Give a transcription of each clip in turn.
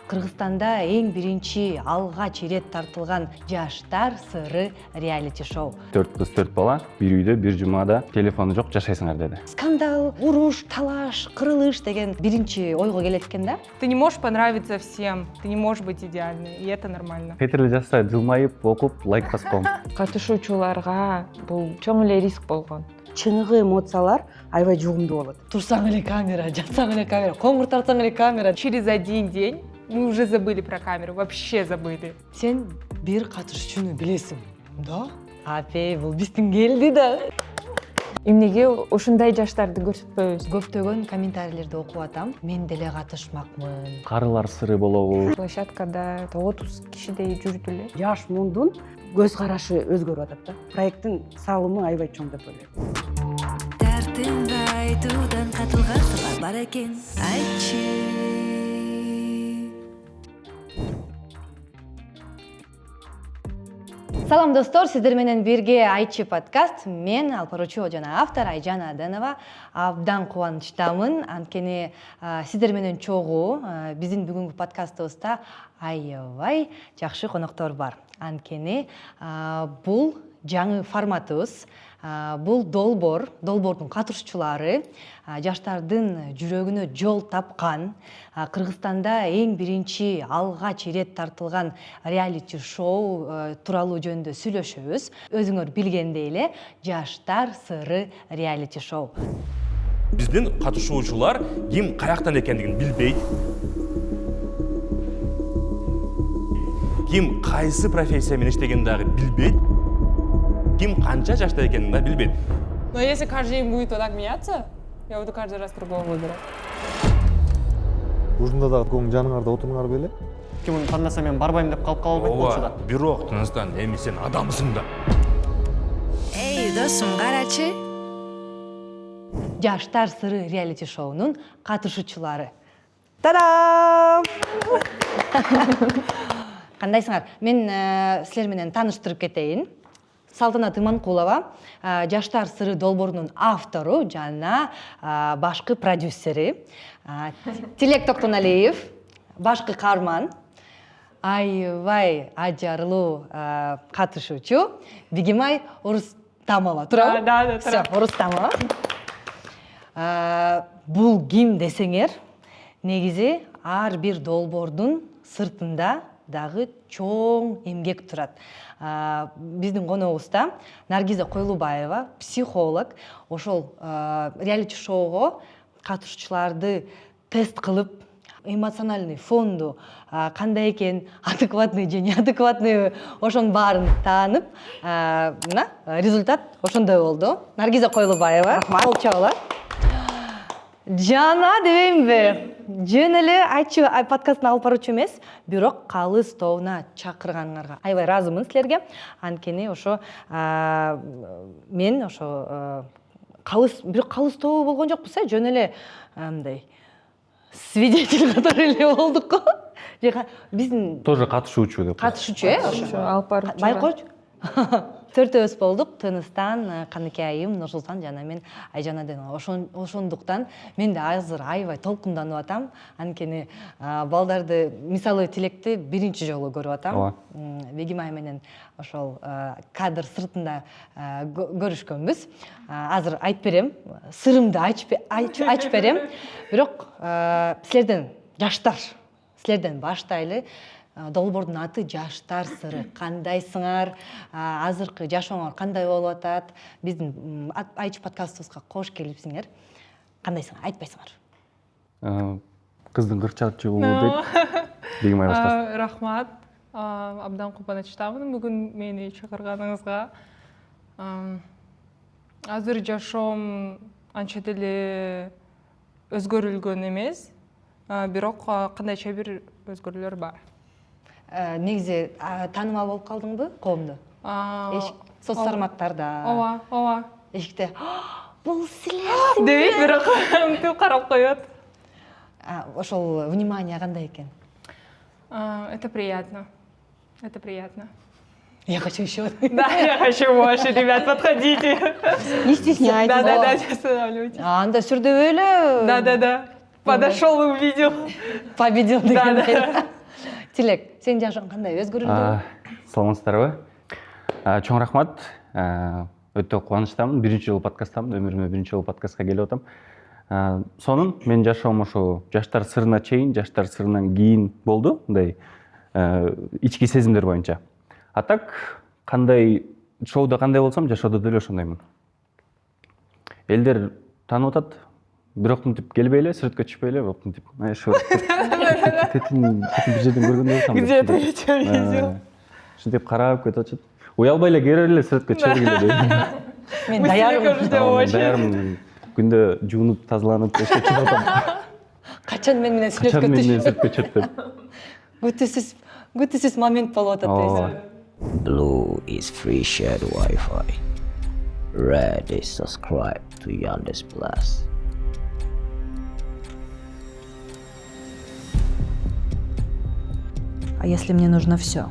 Кыргызстанда эң биринчи алгач ирет тартылган жаштар сыры реалити шоу. 4 кыз 4 бала бир үйдө бир жумада телефону жок жашайсыңар деди. Скандал, уруш, талаш, кырылыш деген биринчи ойго келет экен да. Ты не можешь понравиться всем, ты не можешь быть идеальной, и это нормально. Петр жаста жылмайып окуп лайк баском. Катышуучуларга бул чоң эле риск болгон. Чыныгы эмоциялар аябай жугумдуу болот. Турсаң эле камера, жатсаң эле камера, коңгур тартсаң эле камера. Через один день мы уже забыли про камеру, вообще забыли. Сен бир катышуучуну билесиң. Да? Апей, бул биздин келди да. Эмнеге ушундай жаштарды көрсөтпөйбүз? Көптөгөн комментарийлерди окуп атам. Мен деле катышмакмын. Карылар сыры болобу. Площадкада 30 кишидей жүрдү эле. Жаш мундун көз карашы өзгөрүп атат да. Проекттин салымы аябай чоң деп ойлойм. Дертимди айтуудан катылган сырлар бар экен, айтчы. Салам достор, сиздер менен бирге Айтчы подкаст. Мен алпаруучу жана автор Айжан Аденова. Абдан кубанычтамын. Анткени сиздер менен чогуу биздин бүгүнкү подкастыбызда аябай жакшы коноктор бар. Анткени бул жаңы форматыбыз. Бул долбоордун катышуучулары жаштардын жүрөгүнө жол тапкан, Кыргызстанда эң биринчи алгач ирет тартылган реалити шоу тууралуу жөнүндө сүйлөшөбүз. Өзүңөр билгендей эле жаштар сыры реалити шоу. Биздин катышуучулар ким каяктан экендигин билбейт. Ким кайсы профессия менен иштегенин дагы билбейт. Ким канча жашта экенин да билбейт. Но если каждый день будет вот так меняться, я буду каждый раз другого выбирать. Ушунда дагы көң жаныңарда отуруңар беле? Кимин тандаса мен барбайм деп калып калбайт болчу да. Бирок тыныстан, эми сен адамсың да. Эй, досум, карачы. Жаштар сыры реалити шоунун катышуучулары. Та-дам! Кандайсыңар? Мен силер менен тааныштырып кетейин. Салтанат Иманкулова, жаштар сыры долбоорунун автору жана башкы продюсери. Тилек Токтоналиев, башкы каарман. Аябай ажарлуу катышуучу Бигимай Орустамова. Туурабы? Да, Всё, Орустамова. Бул ким десеңер, негизи ар бир долбоордун сыртында дагы чоң эмгек турат. Биздин коногубузда Наргиза Койлубаева, психолог, ошол реалити шоуго катышуучуларды тест кылып, эмоциональный фонду кандай экен, адекватный же неадекватный, ошонун баарын таанып, результат ошондой болду. Наргиза Койлубаева, кол чабыла. Жана дебеймби? Жөн эле Айтчы подкастын алып баруучу эмес, бирок калыс тобуна чакырганыңарга аябай ыраазымын силерге. Анткени ошо мен ошо калыс тобу болгон жокпуз, жөн эле мындай свидетель катары эле болдук го. Биздин Тоже катышуучу деп. катышуучу, Ошо алып баруучу. байкоочу. Төртөөбүз болдук. Тыныстан, Каныке айым, Нурсултан жана мен Айжан Аденова. Ошондуктан мен да азыр аябай толкунданып атам. Анткени балдарды, мисалы Тилекти биринчи жолу көрүп атам. Бегимай менен ошол кадр сыртында көрүшкөнбүз. Азыр айтып берем, сырымды ачып берем. Бирок силерден жаштар, силерден баштайлы. Долбоордун аты жаштар сыры. Кандайсыңар? Азыркы жашооңор кандай болуп атат? Биздин Айтчы подкастыбызга кош келипсиңер. Кандайсыңар? Айтпайсыңар? Кыздын кырчат чыгуу дейт. Бегимай баштасын. Рахмат. Абдан кубанычтамын бүгүн мени чакырганыңызга. Азыр жашоом анча деле өзгөрүлгөн эмес, бирок кандайча бир өзгөрүүлөр бар. Негизи таанымал болуп калдыңбы коомдо? Соц тармактарда. Ооба. Эшикте бул силер Дейт, бирок тил карап коет. Ошол внимание кандай экен? Это приятно. Это приятно. Я хочу еще. Да, я хочу больше, ребят, подходите. Не стесняйтесь. Да, не останавливайтесь. Анда сүрдө эле. Да. Подошел и увидел. Победил. Да. Тилек, сен жашооң кандай өзгөрүлдүбү? Саламатсыздарбы? Чоң рахмат. Өтө кубанычтамын. Биринчи жолу подкасттамын. Өмүрүмө биринчи жолу подкастка келип атам. Сонун менин жашоом ошо жаштар сырына чейин, жаштар сырынан кийин болду. Мындай ички сезимдер боюнча. А так кандай шоуда кандай болсом, жашоодо деле ошондоймун. Элдер таанып атат. Бирок мынтип келбей эле, сүрөткө түшпөй эле, бирок мынтип ошо тетин бир жерден көргөндөй болсам. Где-то я тебя видел. Ушинтип карап кетип атышат. Уялбай эле келип эле сүрөткө түшөргүлө дейм. Мен даярмын. Даярмын. Күндө жуунуп, тазаланып, эшикке чыгып атам. Качан мен менен Качан сүрөткө менен түш? сүрөткө чыгып деп. Күтүүсүз момент болуп атат дейсиң. Blue is free shared Wi-Fi. Red is subscribe to Yandex Plus. А если мне нужно все?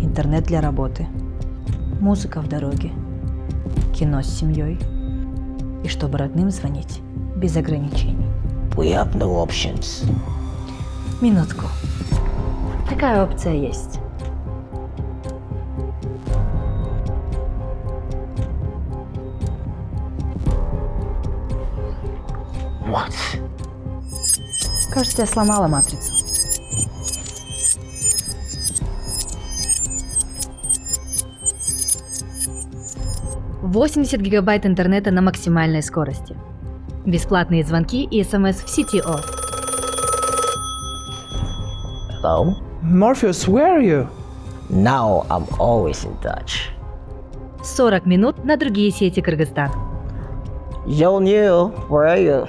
Интернет для работы, музыка в дороге, кино с семьей. И чтобы родным звонить без ограничений. We have no options. Минутку. Такая опция есть. What? Кажется, я сломала матрицу. «80 гигабайт интернета на максимальной скорости. Бесплатные звонки и СМС в сети О. Hello? Morpheus, where are you? Now I'm always in touch. 40 минут на другие сети Кыргызстана. Yo, Neil, where are you?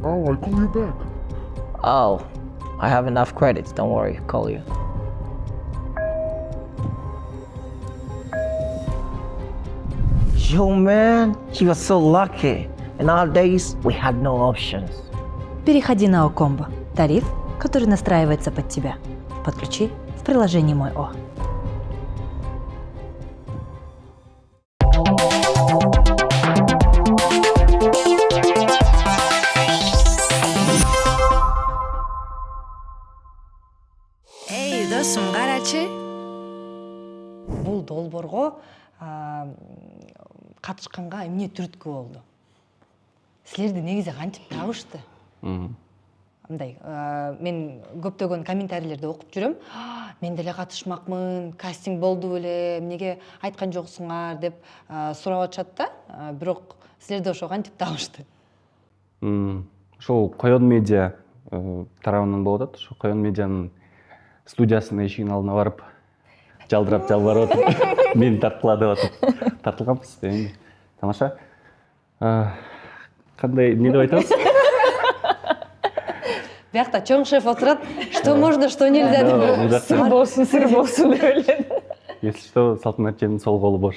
Oh, I call you back. Oh, I have enough credits. Don't worry, I'll call you. Yo, man, you are so lucky. In our days, we had no options. Переходи на О-комбо. Тариф, который настраивается под тебя. Подключи в приложении «Мой О». Эй, досым, карачы. Бул долбоорго катышканга эмне түрткү болду? Силерди негизи кантип табышты? Мындай, мен көптөгөн комментарийлерди окуп жүрөм. Мен деле катышмакмын, кастинг болду беле, эмнеге айткан жоксуңар деп сурап атышат да. Бирок силерди ошо кантип табышты? Ошол Коён медиа тарабынан болуп атат. Ошо Коён медианын студиясынын эшигинин алдына барып, жалбырап жалбарып атып, мени тарткыла деп атып, тартылганбыз. Эми тамаша. Кандай эмне деп айтабыз? Биякта чоң шеф отурат, что можно, что нельзя деп. Сыр болсун деп эле. Если что, Салтанат Жээнин сол колу бош.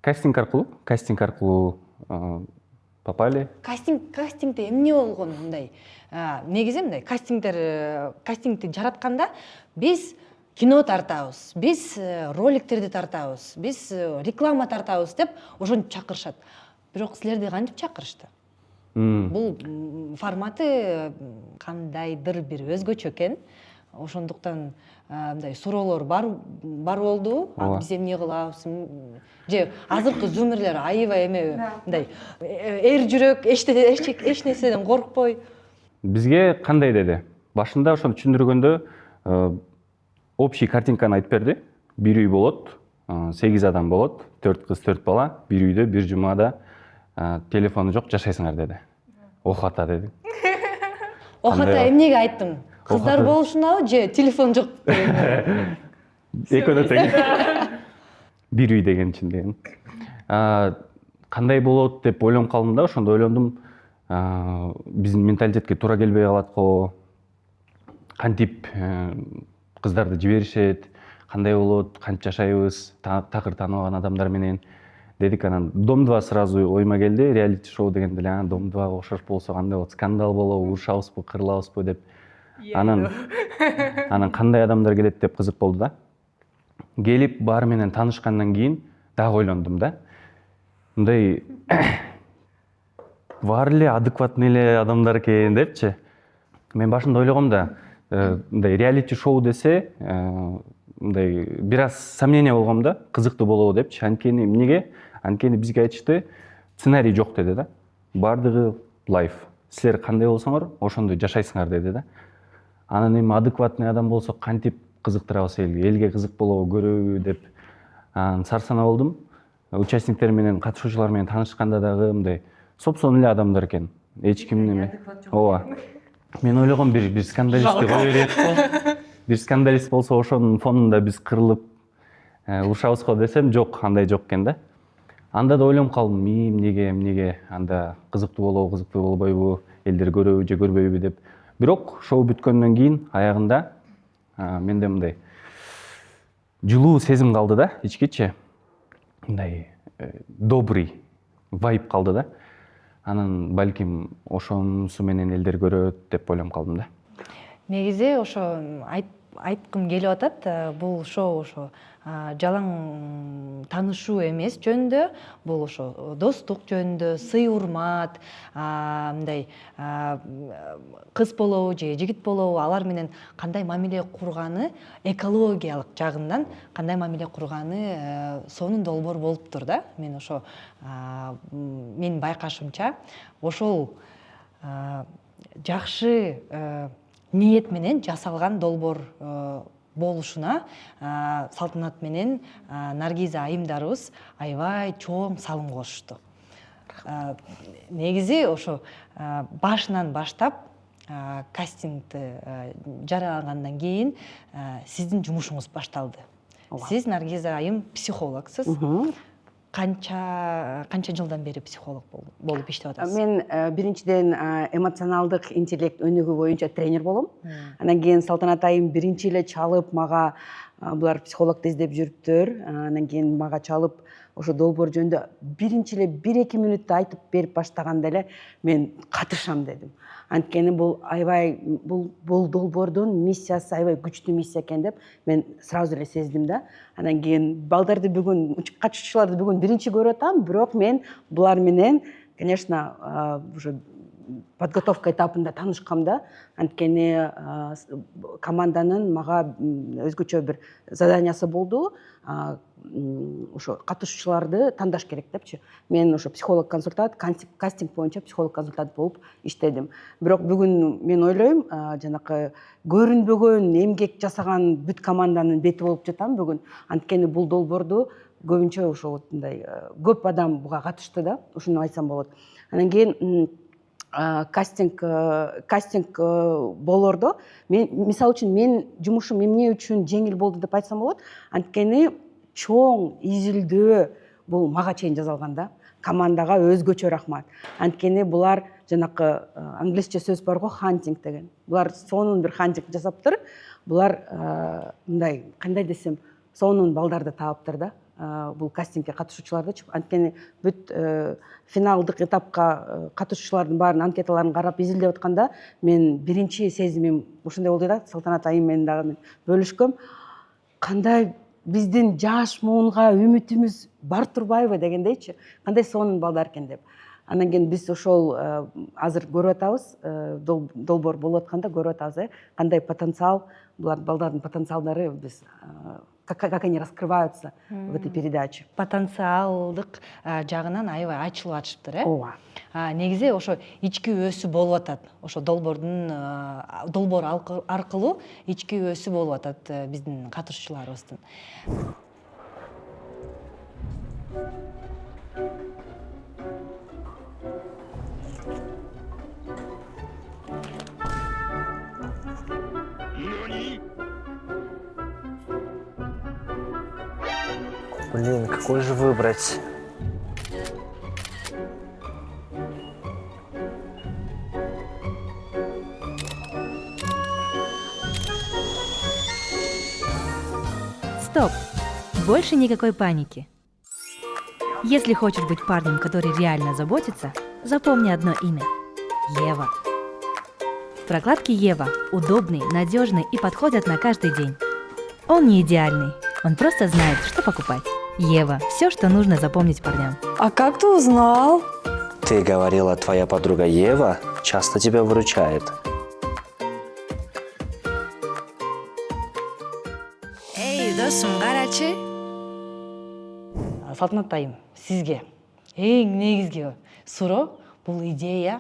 Кастинг аркылуу попали. Кастингде эмне болгон мындай? Негизи мындай кастингди жаратканда биз кино тартабыз, биз роликтерди тартабыз, биз реклама тартабыз деп ошентип чакырышат. Бирок силерди кантип чакырышты? Бул форматы кандайдыр бир өзгөчө экен. Ошондуктан мындай суроолор бар болду. Биз эмне кылабыз? Же азыркы зумирлер аябай эме мындай эр жүрөк, эч нерседен коркпой. Бизге кандай деди? Башында ошону түшүндүргөндө общий картинканы айтып берди. Бир үй болот, 8 адам болот, 4 кыз, 4 бала, бир үйдө, бир жумада телефону жок, жашайсыңар деди. Ох ата деди. Ох ата эмнеге айттың? Кыздар болушунабы же телефон жок дегенде? Экөө тең. Бир үй деген үчүн деген. Кандай болот деп ойлонуп калдым да, ошондо ойлондум. Биздин менталитетке туура келбей калат го. Кантип кыздарды жиберишет, кандай болот, кантип жашайбыз, такыр тааныбаган адамдар менен дедик. Анан Дом 2 сразу оюма келди. Реалити шоу дегенде эле Дом 2 окшош болсо кандай болот, скандал болобу, урушабызбы, кырылабызбы деп. Анан кандай адамдар келет деп кызык болду да. Келип баары менен таанышкандан кийин дагы ойлондум да. Мындай баары эле адекватный эле адамдар экен депчи. мен башында ойлогом да мындай реалити шоу десе мындай бир аз сомнение болгом да, кызыктуу болобу депчи. Анткени эмнеге? Анткени бизге айтышты, сценарий жок деди да. Бардыгы лайф. Силер кандай болсоңор, ошондой жашайсыңар деди да. Анан эми адекватный адам болсо кантип кызыктырабыз элге кызык болобу, көрөбү деп сарсана болдум. Участниктер менен, катышуучулар менен таанышканда дагы мындай сопсон эле адамдар экен. Эч ким неме. Ооба. Мен ойлогом бир скандалистти кое берет го. Бир скандалист болсо ошонун фонунда биз кырылып урушабыз го десем, жок, андай жок экен да. Анда да ойлонуп калдым, эмнеге анда кызыктуу болобу, кызыктуу болбойбу, элдер көрөбү же көрбөйбү деп. Бирок шоу бүткөндөн кийин аягында менде мындай жылуу сезим калды да, ичкичи. Мындай добрый вайб калды да. Анан балким ошонусу менен элдер көрөт деп ойлонуп калдым да. Негизи ошо айткым келип атат, бул шоу ошо жалаң таанышуу эмес жөнүндө, бул ошо достук жөнүндө, сый урмат, мындай кыз болобу же жигит болобу, алар менен кандай мамиле курганы, экологиялык жагынан кандай мамиле курганы сонун долбоор болуптур да. Мен ошо менин байкашымча ошол жакшы ниет менен жасалган долбоор болушуна Салтанат менен Наргиза айымдарыбыз аябай чоң салым кошушту. Негизи ошо башынан баштап кастингди жарыялагандан кийин сиздин жумушуңуз башталды. Сиз, Наргиза айым, психологсуз. Канча жылдан бери психолог болуп иштеп атасыз? Мен биринчиден эмоционалдык интеллект өнүгүү боюнча тренер болом. Анан кийин Салтанат айым биринчи эле чалып мага булар психологду издеп жүрүптүр. Анан кийин мага чалып ошо долбоор жөнүндө биринчи эле 1-2 мүнөттө айтып берип баштаганда эле мен катышам дедим. Анткени бул аябай бул долбоордун миссиясы аябай күчтүү миссия экен деп мен сразу эле сездим да. Анан кийин балдарды бүгүн, катышуучуларды бүгүн биринчи көрүп атам, бирок мен булар менен, конечно, уже подготовка этапында таанышкам да. Анткени команданын мага өзгөчө бир заданиясы болду. Ошо катышуучуларды тандаш керек депчи. Мен ошо психолог-консультант, кастинг боюнча психолог-консультант болуп иштедим. Бирок бүгүн мен ойлойм, жанакы көрүнбөгөн эмгек жасаган бүт команданын бети болуп жатам бүгүн. Анткени бул долбоорду көбүнчө ошо мындай көп адам буга катышты да, ушуну айтсам болот. Анан кийин кастинг болордо мен мисалы үчүн мен жумушум эмне үчүн жеңил болду деп айтсам болот. Анткени чоң изилдөө бул мага чейин жасалган да. Командага өзгөчө рахмат. Анткени булар жанакы англисче сөз бар го, хантинг деген. Булар сонун бир хантинг жасаптыр. Булар мындай, кандай десем, сонун балдарды таапtыр да. Бул кастингге катышуучулардычы. Анткени бүт финалдык этапка катышуучулардын баарын анкеталарын карап изилдеп атканда мен биринчи сезимим ушундай болду да. Салтанат айым менен дагы бөлүшкөм. Кандай биздин жаш муунга үмүтүбүз бар турбайбы дегендейчи. Кандай сонун балдар экен деп. Анан кийин биз ошол азыр көрүп атабыз, долбоор болуп атканда көрүп атабыз, кандай потенциал, булар балдардын потенциалдары биз как они раскрываются в этой передаче. Потенциалдык жагынан аябай ачылып атышыптыр, Ооба. Негизи ошо ички өсүү болуп атат. Ошо долбоор аркылуу ички өсүү болуп атат биздин катышуучуларыбыздын. Блин, какой же выбрать? Стоп! Больше никакой паники. Если хочешь быть парнем, который реально заботится, запомни одно имя – Ева. Прокладки Ева удобные, надежные и подходят на каждый день. Он не идеальный, он просто знает, что покупать. Ева – все, что нужно запомнить парням. А как ты узнал? Ты говорила, твоя подруга Ева часто тебя выручает. Салтанат айым, сизге эң негизги суроо бул идея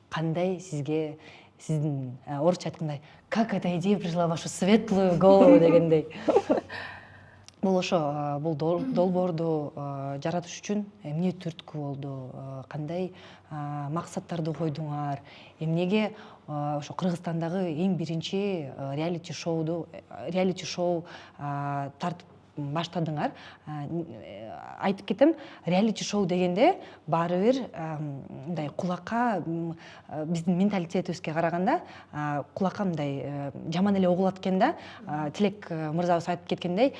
кандай сизге, сиздин орусча айткандай, как эта идея пришла в вашу светлую голову дегендей. Бул ошо бул долбоорду жаратыш үчүн эмне түрткү болду, кандай максаттарды койдуңар, эмнеге ошо Кыргызстандагы эң биринчи реалити шоу тартып баштадыңар. Айтып кетем, реалити шоу дегенде баары бир мындай кулакка, биздин менталитетибизге караганда кулакка мындай жаман эле угулат экен да. Тилек мырзабыз айтып кеткендей,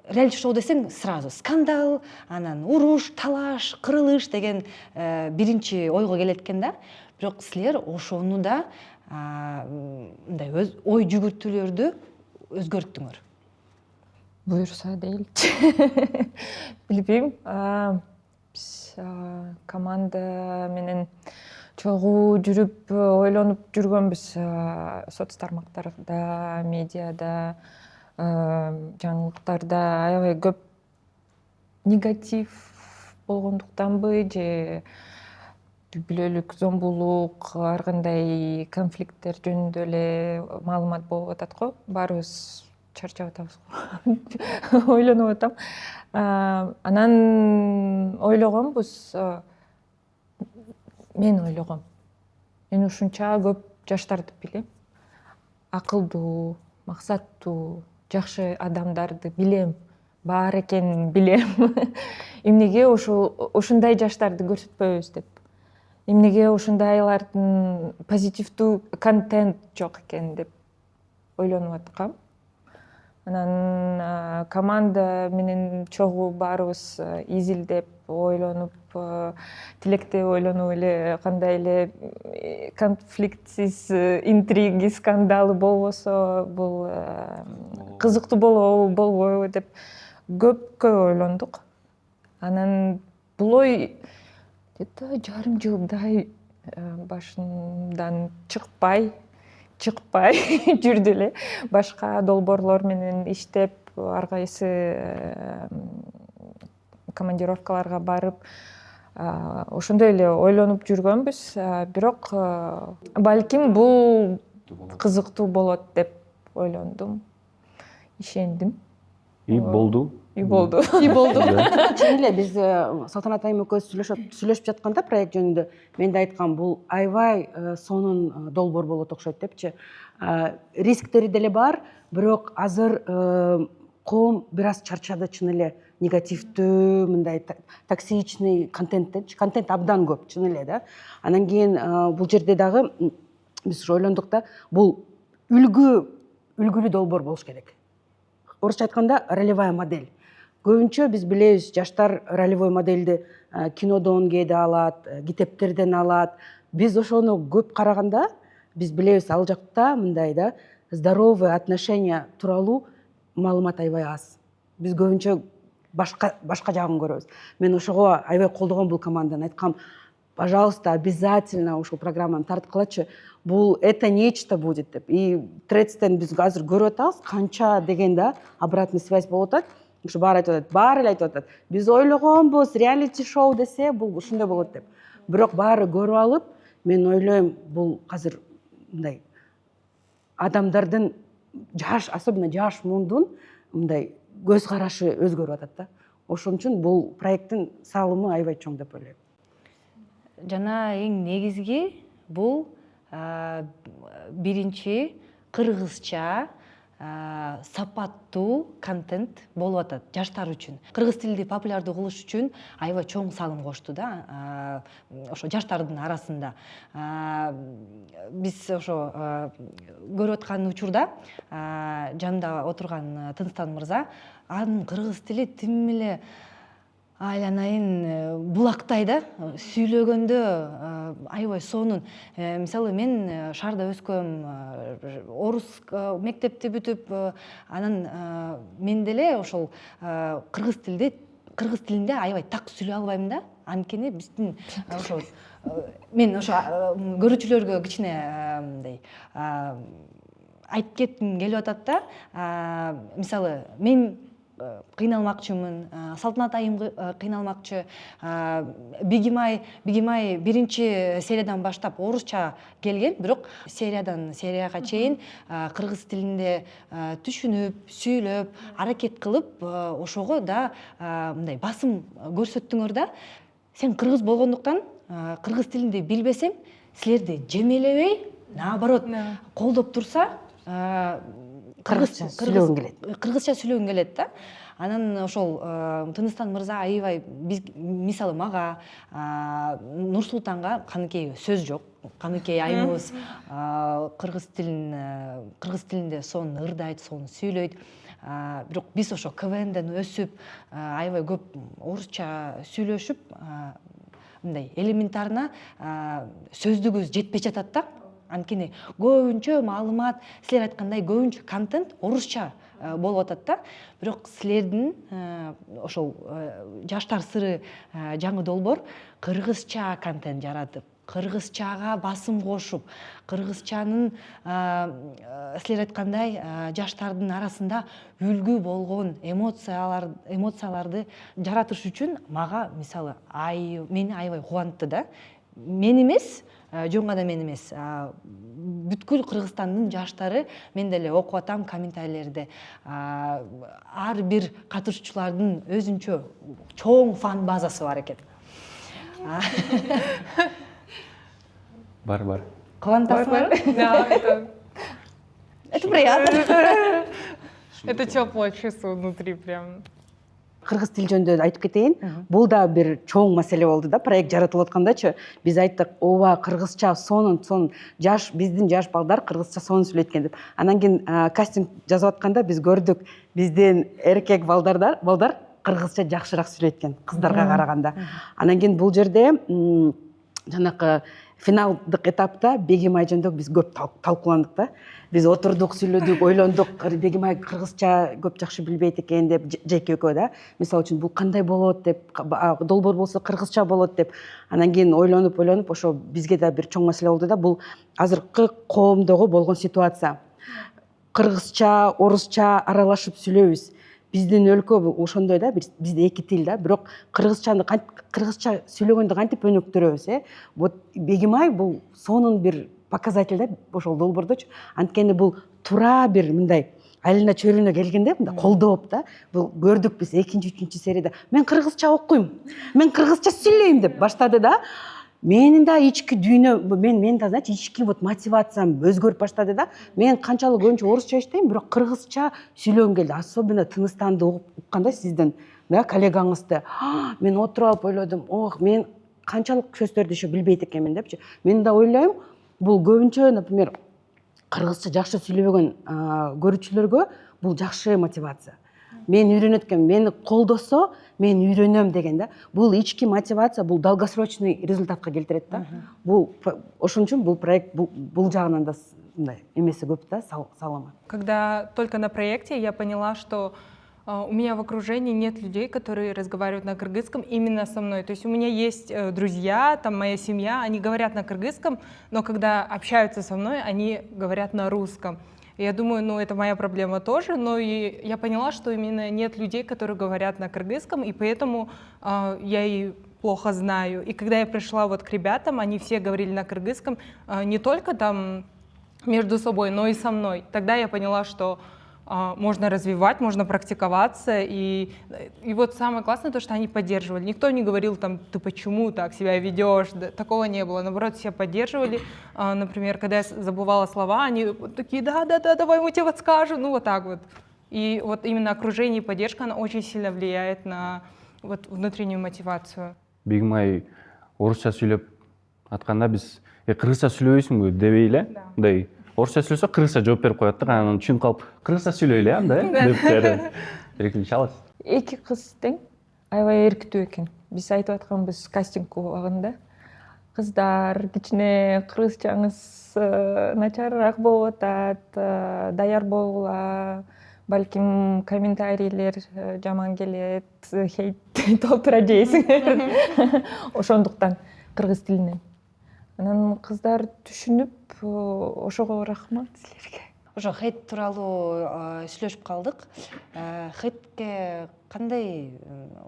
реалити шоу десең сразу скандал, анан уруш, талаш, кырылыш деген биринчи ойго келет экен да. Бирок силер ошону да мындай ой жүгүртүүлөрдү өзгөрттүңөр. Буюрса дейилчи. Билбейм. Биз команда менен чогуу жүрүп ойлонуп жүргөнбүз. Соц тармактарда, медиада, жаңылыктарда аябай көп негатив болгондуктанбы же бүлөлүк, зомбулук, ар кандай конфликттер жөнүндө эле маалымат болуп атат го. Баарыбыз чарчап атабыз го. Ойлонуп атам. Анан ойлогонбуз, мен ушунча көп жаштарды билем. Акылдуу, максаттуу, жакшы адамдарды билем. Бар экенин билем. Эмнеге ушундай жаштарды көрсөтпөйбүз деп. Эмнеге ушундайлардын позитивдүү контент жок экен деп ойлонуп аткам. Анан команда менен чогуу баарыбыз изилдеп, ойлонуп, тилекте ойлонуп эле кандай эле конфликтсиз, интриги, скандалы болбосо бул кызыктуу болобу, болбойбу деп көпкө ойлондук. Анан бул ой где-то жарым жылдай башымдан чыкпай жүрдү эле. Башка долбоорлор менен иштеп, ар кайсы командировкаларга барып, ошондой эле ойлонуп жүргөнбүз. Бирок балким бул кызыктуу болот деп ойлондум, ишендим. И болду. Чын эле биз Салтанат айым экөөбүз сүйлөшүп жатканда проект жөнүндө мен да айткам, бул аябай сонун долбоор болот окшойт депчи. Рисктери деле бар, бирок азыр коом бир аз чарчады, чын эле негативдүү, мындай токсичный контент абдан көп, чын эле да. Анан кийин бул жерде дагы биз ойлондук да, бул үлгүлүү долбоор болуш керек. Орусча айтканда ролевая модель. Көбүнчө биз билебиз, жаштар ролевой модельди кинодон кээде алат, китептерден алат. Биз ошону көп караганда, биз билебиз, ал жакта мындай да здоровый отношения тууралуу маалымат аябай аз. Биз көбүнчө башка жагын көрөбүз. Мен ошого аябай колдогом бул команданы, айткам, пожалуйста, обязательно ушул программаны тарткылачы. Бул это нечто будет деп. И Тредстен биз азыр көрүп атабыз, канча деген да обратный связь болуп атат. Ушу баары эле айтып атат. Биз ойлогонбуз, реалити шоу десе, бул ушундай болот деп. Бирок баары көрүп алып, мен ойлойм, бул азыр мындай адамдардын особенно жаш мундун мындай көз карашы өзгөрүп атат да. Ошон үчүн бул проекттин салымы аябай чоң деп ойлойм. Жана эң негизги бул биринчи кыргызча сапаттуу контент болуп атат жаштар үчүн. Кыргыз тилди популярдуу кылыш үчүн аябай чоң салым кошту да, ошо жаштардын арасында. Биз ошо көрүп аткан учурда жанымда отурган Тыныстан мырза, анын кыргыз тили тим эле айланайын булактай да, сүйлөгөндө аябай сонун. Мисалы мен шаарда өскөм, орус мектепти бүтүп, анан мен деле ошол кыргыз тилинде аябай так сүйлөй албайм да. Анткени биздин ошо мен ошо көрүүчүлөргө кичине мындай айтып кетким келип атат да. Мисалы мен кыйналмакчымын, Салтанат айым кыйналмакчы, Бегимай биринчи сериядан баштап орусча келген, бирок серияга чейин кыргыз тилинде түшүнүп, сүйлөп, аракет кылып, ошого да мындай басым көрсөттүңөр да. Сен кыргыз болгондуктан кыргыз тилинде билбесең, силерди жемелебей, наоборот, колдоп турса, кыргызча сүйлөгүң келет да. Анан ошол Тыныстан мырза аябай мисалы мага, Нурсултанга каныкей сөз жок. Каныкей айымыбыз кыргыз тилинде сонун ырдайт, сонун сүйлөйт. Бирок биз ошо КВНден өсүп, аябай көп орусча сүйлөшүп, мындай элементарына сөздүгүбүз жетпей жатат да. Анткени көбүнчө маалымат, силер айткандай көбүнчө контент орусча болуп атат да. Бирок силердин ошол жаштар сыры жаңы долбоор кыргызча контент жаратып, кыргызчага басым кошуп, кыргызчанын силер айткандай жаштардын арасында үлгү болгон эмоцияларды жаратыш үчүн мага мисалы мени аябай кубантты да. Мен эмес, жөн гана мен эмес, бүткүл Кыргызстандын жаштары, мен деле окуп атам комментарийлерди, ар бир катышуучулардын өзүнчө чоң фан базасы бар экен. Бар. Кубантасыңар? Да, Это приятно. это теплое чувство внутри прям. Кыргыз тил жөнүндө айтып кетейин. Бул да бир чоң маселе болду да. Проект жаратылып аткандачы биз айттык, ооба кыргызча сонун биздин жаш балдар кыргызча сонун сүйлөйт экен деп. Анан кийин кастинг жазып атканда биз көрдүк, биздин эркек балдар кыргызча жакшыраак сүйлөйт экен кыздарга караганда. Анан кийин бул жерде жанакы финалдык этапта Бегимай жөнүндө биз көп талкууландык да. Биз отурдук, сүйлөдүк, ойлондук. Бегимай кыргызча көп жакшы билбейт экен деп, жеке экөө да. Мисалы үчүн бул кандай болот деп, долбоор болсо кыргызча болот деп. Анан кийин ойлонуп, ошо бизге да бир чоң маселе болду да. Бул азыркы коомдогу болгон ситуация. Кыргызча, орусча аралашып сүйлөйбүз. Биздин өлкө ошондой да, бизде эки тил да, бирок кыргызча сүйлөгөндө кантип өнүктүрөбүз, Вот Бегимай бул сонун бир показатель да, ошол долбоордочу. Анткени бул туура бир мындай айылына чөйрөнө келгенде мындай колдоп да, бул көрдүк биз 2-3 серияда. Мен кыргызча окуйм, мен кыргызча сүйлөйм деп баштады да. Менин да ички дүйнө, мен да, значит, ички мотивациям өзгөрүп баштады да. Мен канчалык көбүнчө орусча иштейм, бирок кыргызча сүйлөгүм келди. Особенно Тыныстанды укканда сиздин да коллегаңызды, мен отуруп алып ойлодум, мен канчалык сөздөрдү ошо билбейт экенмин депчи. Мен да ойлойм, бул көбүнчө, например, кыргызча жакшы сүйлөбөгөн көрүүчүлөргө бул жакшы мотивация. Мен үйрөнөт экен, мени колдосо, мен үйрөнөм деген да. Бул ички мотивация, бул долгосрочный результатка келтирет да. Бул ошон үчүн бул проект бул жагынан да мындай эмеси көп да, салымы. Когда только на проекте я поняла, что у меня в окружении нет людей, которые разговаривают на кыргызском именно со мной. То есть у меня есть друзья, там моя семья, они говорят на кыргызском, но когда общаются со мной, они говорят на русском. И я думаю, это моя проблема тоже, но и я поняла, что именно нет людей, которые говорят на кыргызском, и поэтому я и плохо знаю. И когда я пришла вот к ребятам, они все говорили на кыргызском, не только там между собой, но и со мной. Тогда я поняла, что можно развивать, можно практиковаться. И вот самое классное то, что они поддерживали. Никто не говорил, там, ты почему так себя ведешь, такого не было. Наоборот, все поддерживали. Например, когда я забывала слова, они такие, да, давай мы тебе подскажем, вот так вот. И вот именно окружение и поддержка, она очень сильно влияет на вот внутреннюю мотивацию. Бегимай орусча сүйлөп атканда биз кыргызча сүйлөбөйсүңбү дебей эле, мындай орусча сүйлөсө кыргызча жооп берип коет да, анан түшүнүп калып кыргызча сүйлөйлү анда деп эркинлешип алат. Эки кыз тең аябай эркитүү экен. Биз айтып атканбыз кастинг убагында. Кыздар, кичине кыргызчаңыз начарыраак болуп атат, даяр болгула, балким комментарийлер жаман келет, хейт толтура жейсиңер. Ошондуктан кыргыз тилинен. Анан кыздар түшүнүп, ошого рахмат силерге. ошо хейт тууралуу сүйлөшүп калдык. Хейтке кандай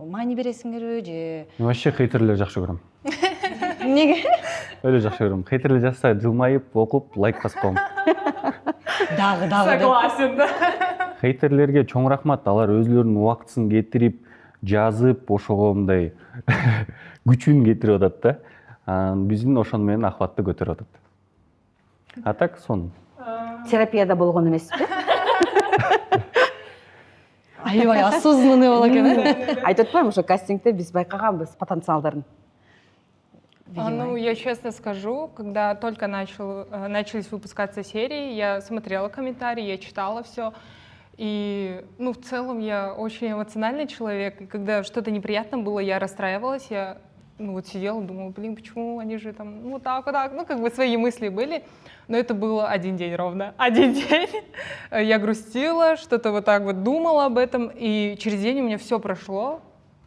маани бересиңерби же? Вообще хейтерлер жакшы көрөм. Эмнеге? Өлө жакшы көрөм. Хейтерлер жазса жылмайып, окуп, лайк басып коем. Дагы. Согласен, да. Хейтерлерге чоң рахмат. Алар өзлөрүнүн убактысын кетирип, жазып, ошого мындай күчүн кетирип атат да. Биздин ошону менен акыбатты көтөрүп атат. А так сон. Терапияда болгон эмеспи? Аябай осознанный боло экен. Айтып атпаймынбы, ошо кастингде биз байкаганбыз потенциалдарын. Ну, я честно скажу, когда только начались выпускаться серии, я смотрела комментарии, я читала все. И, ну, в целом я очень эмоциональный человек. И когда что-то неприятно было, я расстраивалась, я, ну, вот сидела, думала, блин, почему они же там, ну, так, вот так, ну, как бы свои мысли были. Но это было один день ровно. Один день я грустила, что-то вот так вот думала об этом. И через день у меня все прошло.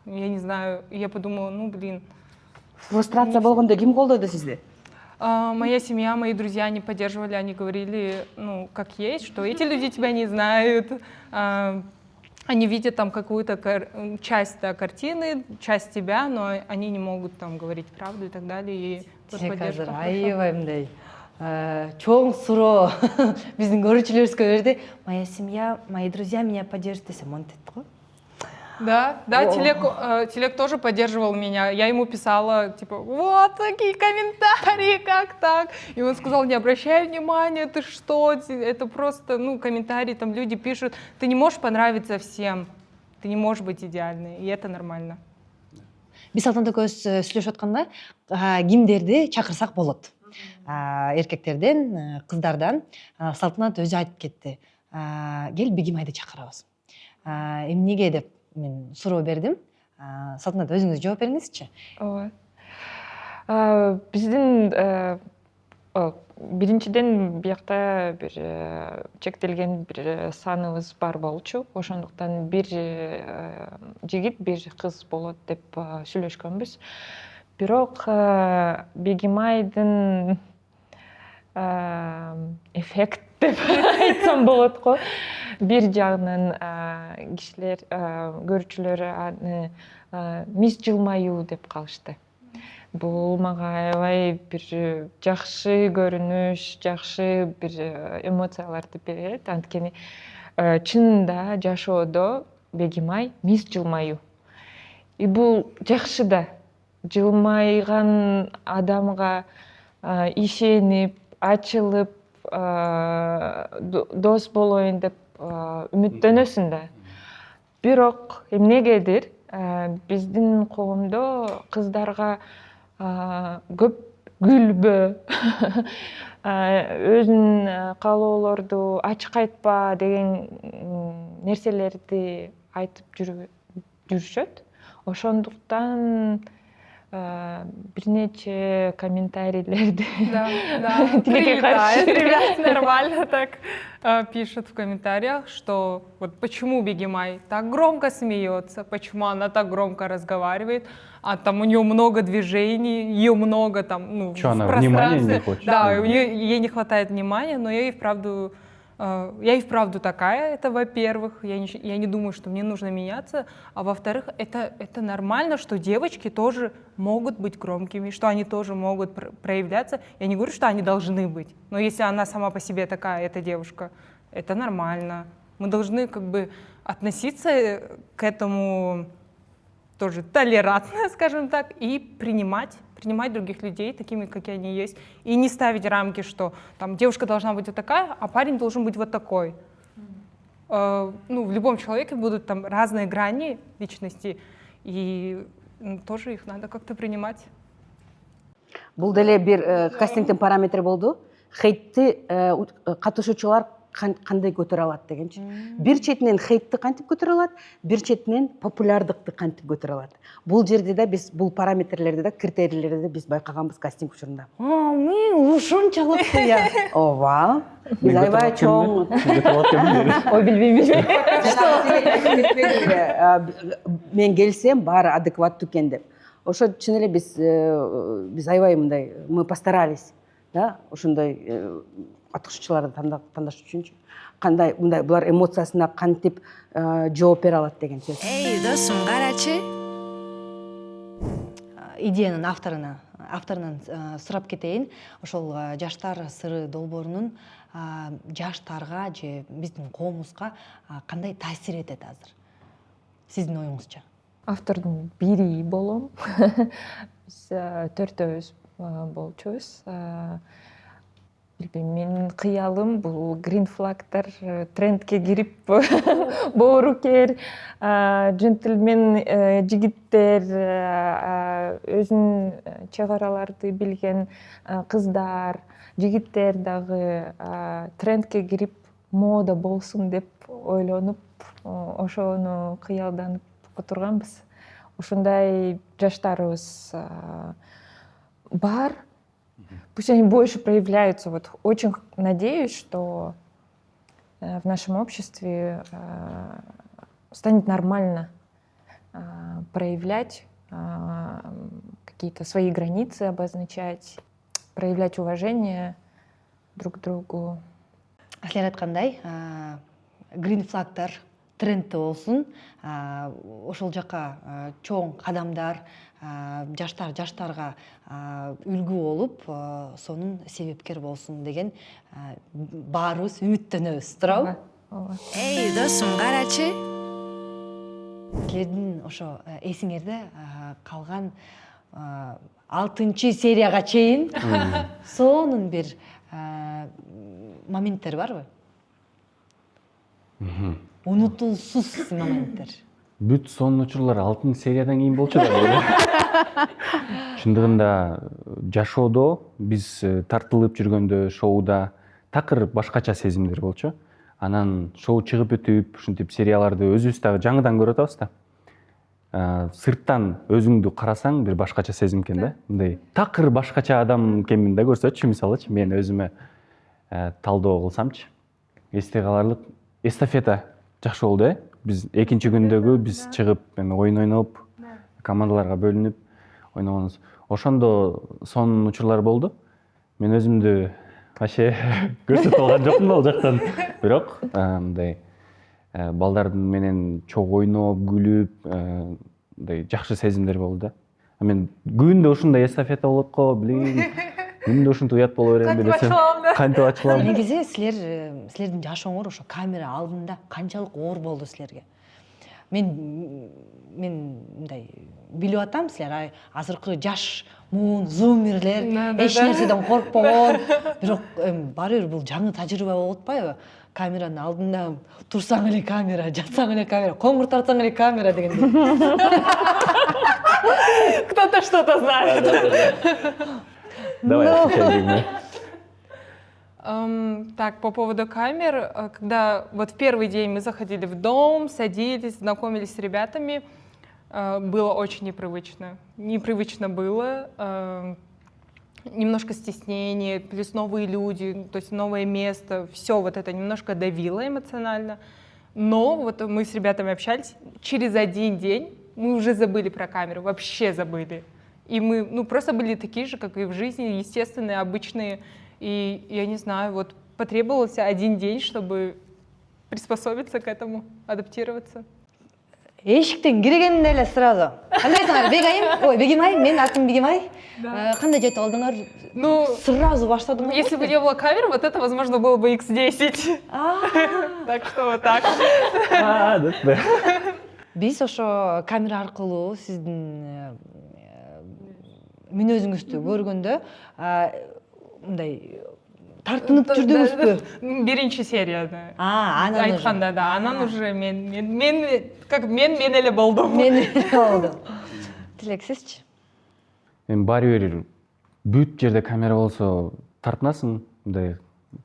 Я не знаю, и я подумала, ну, блин. Фрустрация болгондо ким колдойду сизди? Моя семья, мои друзья, они поддерживали, они говорили, ну, как есть, что эти люди тебя не знают, они видят там какую-то часть картины, часть тебя, но они не могут там говорить правду и так далее. И вот поддержка прошла. Аябай мындай чоң суроо биздин көрүүчүлөрүбүзгө берди. Моя семья, мои друзья меня поддерживают десе монтет го. Да, Телек тоже поддерживал меня. Я ему писала, типа, вот такие комментарии, как так? И он сказал, не обращай внимания, ты что? Это просто, ну, комментарии, там люди пишут, ты не можешь понравиться всем, ты не можешь быть идеальной, и это нормально. Биз Салтанат экөөбүз сүйлөшүп атканда кимдерди чакырсак болот? Эркектерден, кыздардан. Салтанат өзү айтып кетти. Кел Бегимайды чакырабыз. Эмнеге деп мен суроо бердим. Салтанат өзүңүз жооп бериңизчи. Ооба. Биздин биринчиден биякта бир чектелген бир саныбыз бар болчу. Ошондуктан бир жигит, бир кыз болот деп сүйлөшкөнбүз. Бирок Бегимайдын эффект деп айтсам болот го. Бир жагынан кишилер, көрүүчүлөр аны мис жылмаюу деп калышты. Бул мага аябай бир жакшы көрүнүш, жакшы бир эмоцияларды берет. Анткени чынында жашоодо Бегимай мис жылмаюу. И бул жакшы да. Жылмайган адамга ишенип, ачылып, дос болоюн деп үмүттөнөсүн да. Бирок эмнегедир биздин коомдо кыздарга көп күлбө, өзүнүн каалоолорду ачык айтпа деген нерселерди айтып жүрүшөт. Ошондуктан бир нече комментарийлерди Ребят нормально так пишут в комментариях, что вот почему Бегимай так громко смеется, почему она так громко разговаривает, а там у нее много движений, ее много там, ну, Что, в она пространстве. внимания не хочет? Да, ей не хватает внимания, но я и вправду такая, это во-первых, я не думаю, что мне нужно меняться, а во-вторых, это нормально, что девочки тоже могут быть громкими, что они тоже могут проявляться. Я не говорю, что они должны быть, но если она сама по себе такая, эта девушка, это нормально. Мы должны как бы относиться к этому тоже толерантно, скажем так, и принимать других людей такими, какие они есть, и не ставить рамки, что там девушка должна быть вот такая, а парень должен быть вот такой. Ну, в любом человеке будут там разные грани личности, и тоже их надо как-то принимать. Бул деле бир кастингдин параметри болду. Хейтти катышуучулар кандай көтөрө алат дегенчи. Бир четинен хейтти кантип көтөрө алат, бир четинен популярдыкты кантип көтөрө алат. Бул жерде да биз бул параметрлерди да, критерийлерди биз байкаганбыз кастинг учурунда. Мен ушунчалык я. Ооба. Биз аябай чоң. Ой, билбейм. Мен келсем баары адекваттуу экен деп. Ошо чын эле биз аябай мындай, мы постарались, да, ошондой аткарчыларды тандаш үчүнчү кандай мындай булар эмоциясына кантип жооп бере алат деген сөз. Эй, досым, карачы. Идеянын авторунан сурап кетейин. Ошол жаштар сыры долбоорунун жаштарга же биздин коомубузга кандай таасир этет азыр? Сиздин оюңузча? Автордун бири болом. Биз төртөөбүз болчубуз. Билбейм, менин кыялым бул грин флагтар трендке кирип боорукер, джентльмен жигиттер, өзүнүн чек араларды билген кыздар, жигиттер дагы трендке кирип мода болсун деп ойлонуп, ошону кыялданып отурганбыз. Ошондой жаштарыбыз бар. Пусть они больше проявляются. Вот очень надеюсь, что в нашем обществе станет нормально проявлять какие-то свои границы, обозначать, проявлять уважение друг к другу. Силер айткандай, грин флагтар трендте болсун, ошол жака чоң кадамдар, жаштарга үлгү болуп, сонун себепкер болсун деген баарыбыз үмүттөнөбүз, туурабы? Эй, досым, карачы. Силердин ошо эсиңерде калган 6 серияга чейин сонун бир моменттер барбы? Унутулсуз моменттер. Бүт сонун учурлар 6 сериядан кийин болчу да. Чындыгында жашоодо биз тартылып жүргөндө шоуда такыр башкача сезимдер болчу. Анан шоу чыгып өтүп, ушинтип серияларды өзүбүз дагы жаңыдан көрүп атабыз да. Сырттан өзүңдү карасаң бир башкача сезим экен да. Мындай такыр башкача адам экенмин да көрсөтчү, мисалычы мен өзүмө талдоо кылсамчы. Эсте каларлык эстафета жакшы болду, Биз экинчи күндөгү биз чыгып, оюн ойноп, командаларга бөлүнүп ойногонбуз. Ошондо сонун учурлар болду. Мен өзүмдү вообще көрсөтүп алган жокмун ал жактан. Бирок мындай балдардын менен чогуу ойноп, күлүп, мындай жакшы сезимдер болду да. Мен күндө ушундай эстафета болот го, билейин. Күндө ушинтип уят боло берем деп элесем. Кантип ачылам. Негизи силердин жашооңор ошо камера алдында канчалык оор болду силерге? Мен мындай билип атам, силер азыркы жаш муун зумерлер эч нерседен коркпогон, бирок баары бир бул жаңы тажрыйба болуп атпайбы? Камеранын алдында турсаң эле камера, жатсаң эле камера, коңгур тартсаң эле камера дегендей. Кто-то что-то знает. Давай, отвечай. Так, по поводу камер, когда вот в первый день мы заходили в дом, садились, знакомились с ребятами, было очень непривычно. Непривычно было, немножко стеснение, плюс новые люди, то есть новое место, все вот это немножко давило эмоционально. Но вот мы с ребятами общались, через один день мы уже забыли про камеру, вообще забыли. И мы просто были такие же, как и в жизни, естественные, обычные. И я не знаю, вот потребовался один день, чтобы приспособиться к этому, адаптироваться. Эшиктен киргенде эле сразу. Кандайсыңар, Бегайым? Ой, Бегимай, менин атым Бегимай. Кандай жетип алдыңар? Ну, сразу баштадыңар. Если бы не было камер, вот это, возможно, было бы X10. Так что вот так. Биз ошо камера аркылуу сиздин мүнөзүңүздү көргөндө мындай тартынып жүрдүңүзбү? Биринчи серияда. Анан айтканда да, анан уже мен эле болдум. Мен эле болдум. Тилек, сизчи? Эми баары бир бүт жерде камера болсо тартынасың, мындай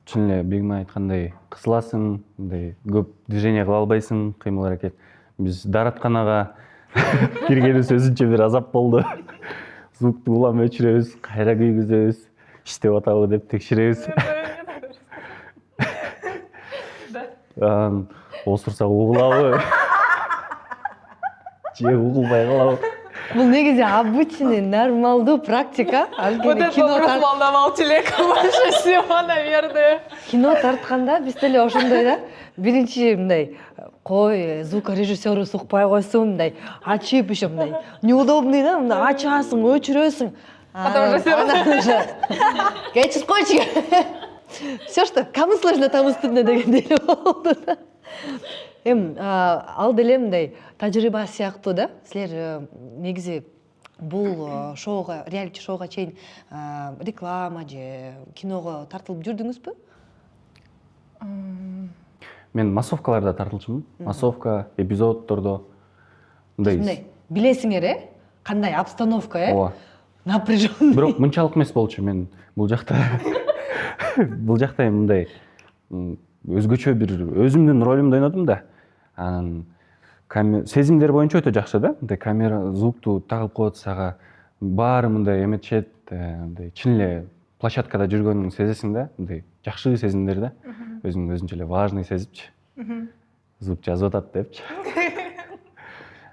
чын эле Бегимай айткандай кысыласың, мындай көп движение кыла албайсың, кыймыл аракет. Биз дааратканага киргенибиз өзүнчө бир азап болду. Звукту улам өчүрөбүз, кайра күйгүзөбүз, иштеп атабы деп текшеребиз. Осурсак угулабы? Же угулбай калабы? Бул негизи обычный нормалдуу практика. Вот этот вопрос волновал человека больше всего, наверное. Кино тартканда биз деле ошондой да. Биринчи мындай кой звукорежиссеру сукпай койсун, мындай ачып еще мындай неудобный да, мындай ачасың, өчүрөсүң. Потом уже всё Geçiş койчу. Все, что кому сложно, тому стыдно дегендей болду да. Ал деле мындай тажрыйба сыяктуу да. Силер негизи бул шоуга, реалити шоуга чейин реклама же киного тартылып жүрдүңүзбү? Мен массовкаларда тартылчумун. Массовка, эпизоддордо. Мындай билесиңер, кандай обстановка, Ооба. напряженный. Бирок мынчалык эмес болчу. Мен бул жакта мындай өзгөчө бир өзүмдүн ролумду ойнодум да. Анан сезимдер боюнча өтө жакшы да. Мындай камера звукту тагып коет сага. Баары мындай эметишет, мындай чын эле площадкада жүргөнүн сезесиң да. Мындай жакшы сезимдер да. Өзүңдү өзүнчө эле важный сезипчи. Звук жазып атат депчи.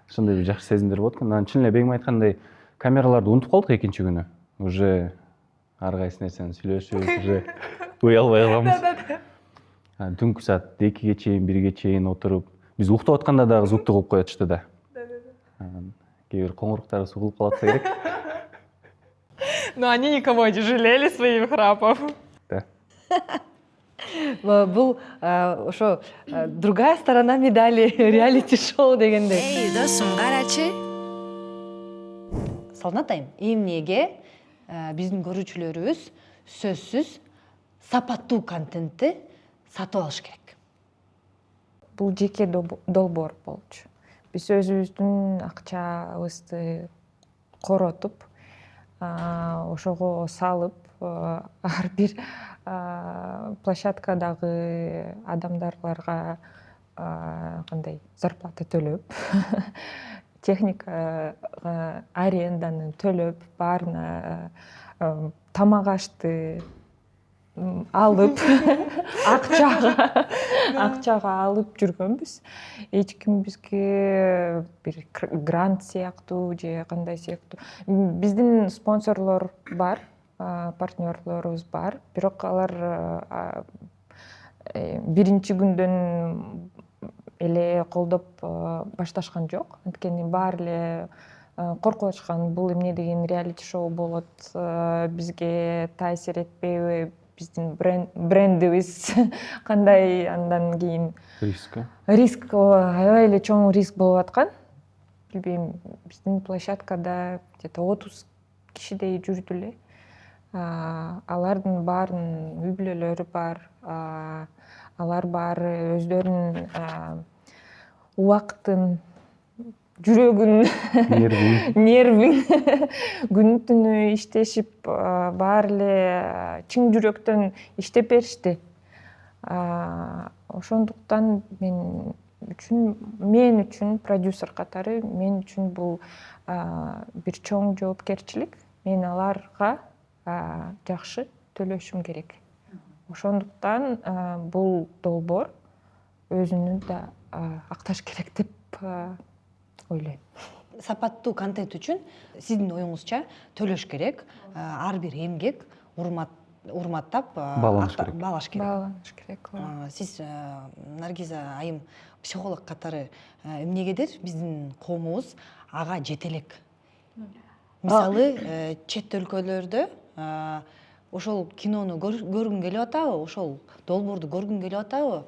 Ошондой бир жакшы сезимдер болот экен. Анан чын эле бегим айткандай камераларды унутуп калдык экинчи күнү. Уже ар кайсы нерсени сүйлөшүп, уже уя албай калганбыз. Түнкү саат 2-ге чейин, 1-ге чейин отуруп, биз уктап атканда дагы звукту коюп коётчу да. Кээ бир коңуруктар сугулуп калатса керек. Но они никого не жалели своих храпов. Да. Бул ошо другая сторона медали реалити шоу дегендей. Эй, досум, карачы. Салтанат айым, эмнеге биздин көрүүчүлөрүбүз сөзсүз сапаттуу контентти сатып алыш керек? Бул жеке долбоор болчу. Биз өзүбүздүн акчабызды коротуп, ошого салып, ар бир площадкадагы адамдарларга кандай зарплата төлөп, техника аренданы төлөп, баарына тамак ашты алып, акчага алып жүргөнбүз. Эч ким бизге бир грант сыяктуу же кандай сыяктуу. Биздин спонсорлор бар, партнерлорубуз бар. Бирок алар биринчи күндөн эле колдоп башташкан жок. Анткени баары эле коркуп атышкан, бул эмне деген реалити шоу болот, бизге таасир этпейби, биздин брендибиз кандай, андан кийин риск аябай эле чоң риск болуп аткан. Билбейм, биздин площадкада где-то 30 кишидей жүрдү эле. Алардын баарынын үй бүлөлөрү бар, алар баары өздөрүнүн убактын, жүрөгүн, нервин күнү түнү иштешип, баары эле чың жүрөктөн иштеп беришти. Ошондуктан мен үчүн продюсер катары мен үчүн бул бир чоң жоопкерчилик. Мен аларга жакшы төлөшүм керек. Ошондуктан бул долбоор өзүнүн да акташ керек деп ойлойм. Сапаттуу контент үчүн сиздин оюңузча төлөш керек, ар бир эмгек урматтап бааланыш керек. Бааланыш керек. Сиз Наргиза айым психолог катары эмнегедир биздин коомубуз ага жете элек. Мисалы, чет өлкөлөрдө ошол кинону көргүң келип атабы, ошол долбоорду көргүң келип атабы,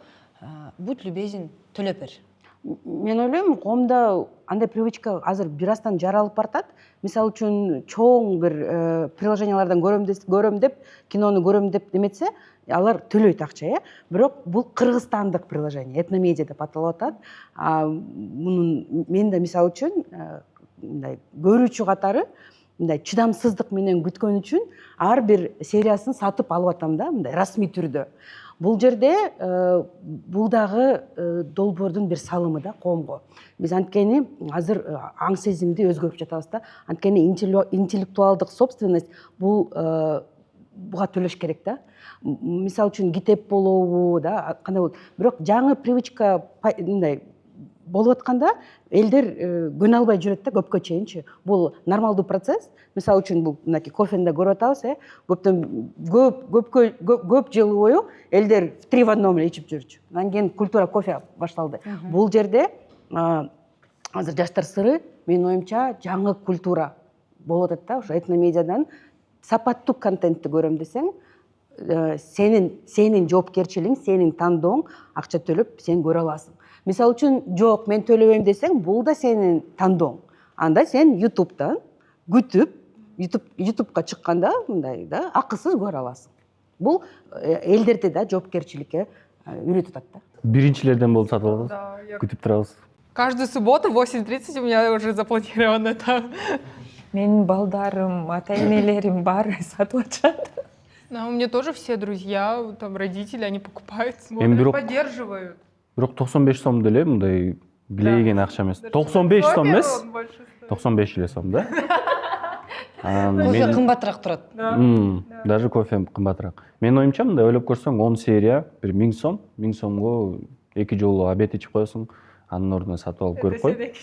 будь любезен төлөп бер. Мен ойлойм, коомдо андай привычка азыр бир аздан жаралып баратат. Мисалы үчүн чоң бир приложениялардан көрөм деп, кинону көрөм деп деметсе, алар төлөйт акча, бирок бул кыргызстандык приложение, этномедиа деп аталып атат. Мунун мен да мисалы үчүн мындай көрүүчү катары мындай чыдамсыздык менен күткөн үчүн ар бир сериясын сатып алып атам да, мындай расмий түрдө. Бул жерде бул дагы долбоордун бир салымы да коомго. Биз анткени азыр аң сезимди өзгөртүп жатабыз да. Анткени интеллектуалдык собственность буга төлөш керек да. Мисалы үчүн китеп болобу да, кандай болот. Бирок жаңы привычка мындай болуп атканда элдер көнө албай жүрөт да көпкө чейинчи. Бул нормалдуу процесс. Мисалы үчүн бул мынакей кофени да көрүп атабыз, көп жыл бою элдер в 3 в 1 эле ичип жүрчү. Андан кийин культура кофе башталды. Бул жерде азыр жаштар сыры, менин оюмча, жаңы культура болуп атат да. Ошо этномедиадан сапаттуу контентти көрөм десең, сенин жоопкерчилигиң, сенин тандооң, акча төлөп сен көрө аласың. Мисалы үчүн, жок, мен төлөбөйм десең, бул да сенин тандооң. Анда сен YouTube'дан күтүп, YouTube'га чыкканда мындай да акысыз көрө аласың. Бул элдерди да жоопкерчиликке үйрөтүп атат да. Биринчилерден болуп сатып алабыз. Күтүп турабыз. Каждую субботу в 8:30 у меня уже запланировано там. Менин балдарым, ата-энелерим баары сатып атышат. У меня тоже все друзья, там родители, они покупают, Эми смотрят, поддерживают. Бирок 95 сом деле мындай билейген акча эмес. 95 сом эмес. 95 эле сом, да? Кофе кымбатыраак турат. Даже кофе кымбатыраак. Менин оюмча, мындай ойлоп көрсөң, 10 серия, бир 1000 сом, 1000 сомго 2 жолу обед ичип коесуң, анын ордуна сатып алып көрүп кой.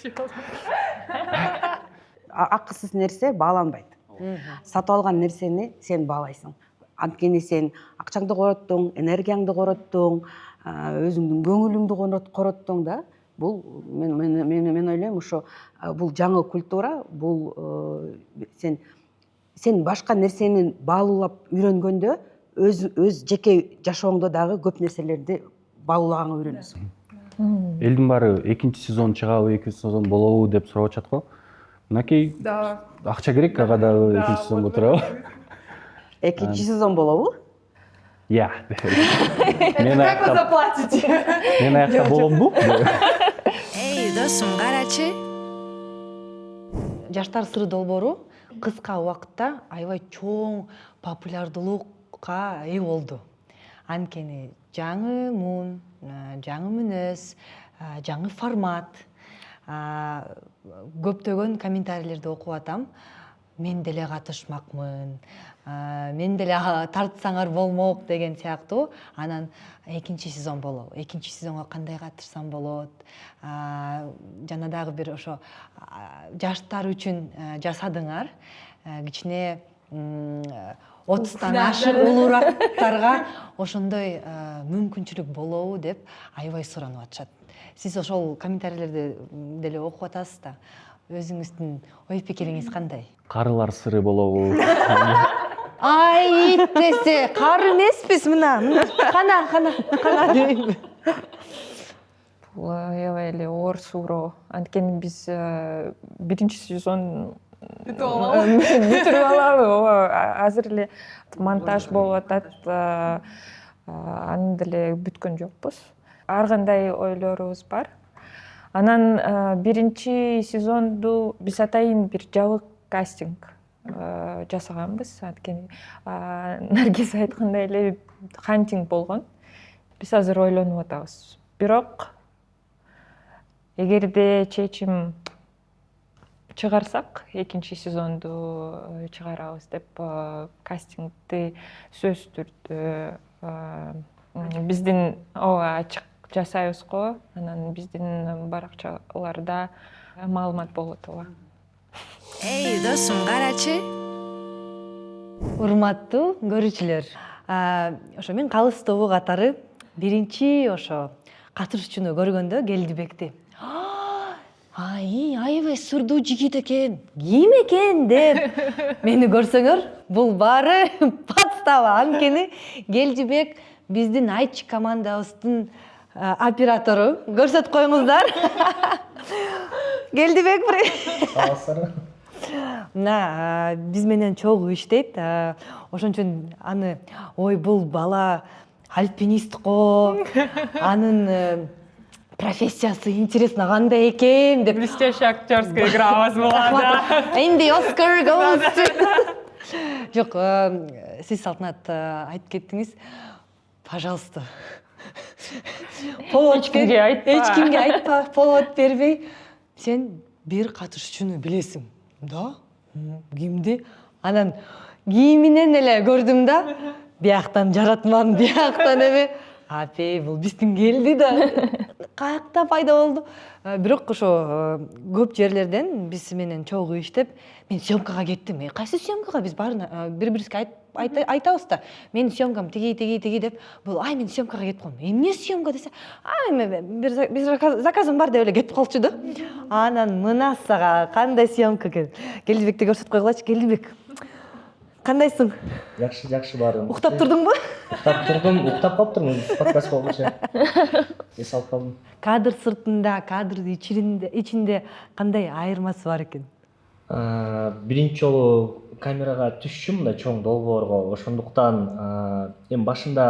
Акысыз нерсе бааланбайт. Сатып алган нерсени сен баалайсың. Анткени сен акчаңды короттуң, энергияңды короттуң, өзүңдүн көңүлүңдү короттуң да. Бул мен ойлойм, ошо бул жаңы культура, бул сен башка нерсени баалуулап үйрөнгөндө өз жеке жашооңдо дагы көп нерселерди баалуулаганга үйрөнөсүң. Элдин баары экинчи сезон чыгабы, экинчи сезон болобу деп сурап атышат го. Мынакей акча керек, ага дагы экинчи сезонго турабы? Экинчи сезон болобу? Я. Как вы заплатите? Мен аякта боломбу? Эй, досум, карачы. Жаштар сыры долбоору кыска убакытта аябай чоң популярдуулукка ээ болду. Анткени жаңы муун, жаңы мүнөз, жаңы формат. Көптөгөн комментарийлерди окуп атам. Мен деле катышмакмын, мен деле тартсаңар болмок деген сыяктуу. Анан экинчи сезон болобу. Экинчи сезонго кандай катышсам болот? Жана дагы бир ошо жаштар үчүн жасадыңар. Кичине 30тан ашык улуурактарга ошондой мүмкүнчүлүк болобу деп аябай суранып атышат. Сиз ошол комментарийлерди деле окуп атасыз да. Өзүңүздүн ой пикириңиз кандай? Карылар сыры болобу? Ай, иттесе, кары эмеспиз мына. Кана дейм. Бул аябай эле оор суроо. Анткени биз биринчи сезон бүтүрүп алабы. Азыр эле монтаж болуп атат. Аны деле бүткөн жокпуз. Ар кандай ойлорубуз бар. Анан биринчи сезонду биз атайын бир жабык кастинг жасаганбыз. Анткени Наргиз айткандай эле хантинг болгон. Биз азыр ойлонуп атабыз. Бирок эгерде чечим чыгарсак, экинчи сезонду чыгарабыз деп кастингди сөзсүз түрдө биздин ачык жасайбыз го. Анан биздин баракчаларда маалымат болот ооба. Эй, досум, карачы. Урматтуу көрүүчүлөр, ошо мен Калыс тобу катары биринчи ошо катышуучуну көргөндө Келдибекти аябай сырдуу жигит экен, ким экен деп мени көрсөңөр, бул баары подстава. Анткени Келдибек биздин айтчы командабыздын оператору. Көрсөтүп коюңуздар. Келдибек мына биз менен чогуу иштейт. Ошон үчүн аны ой бул бала альпинист го, анын профессиясы интересно кандай экен деп. Блестящая актерская игра у вас была. And the Oscar goes to... Жок, сиз Салтанат айтып кеттиңиз. Пожалуйста. Эч кимге айтпа, повод бербей. Сен бир катышуучуну билесиң. Да? Кимди? Анан кийиминен эле көрдүм да. Бияктан жаратман, бияктан эме. Апей, бул биздин Келди да. каякта пайда болду. Бирок ошо көп жерлерден биз менен чогуу иштеп, мен съемкага кеттим. Кайсы съемкага биз баарына бири-бирибизге айтабыз да. Менин съемкам тиги деп, бул ай мен съемкага кетип калдым. Эмне съемка десе, бир заказым бар деп эле кетип калчу да. Анан мына сага кандай съемка экен. Келдибекти көрсөтүп койгулачы, Келдибек. Кандайсың? Жакшы баары. Уктап турдуңбу? Уктап калыптырмын. Подкаст болгочу. Эс алып калдым. Кадр сыртында, кадрдын ичинде кандай айырмасы бар экен? Биринчи жолу камерага түшчүм мындай чоң долбоорго. Ошондуктан эми башында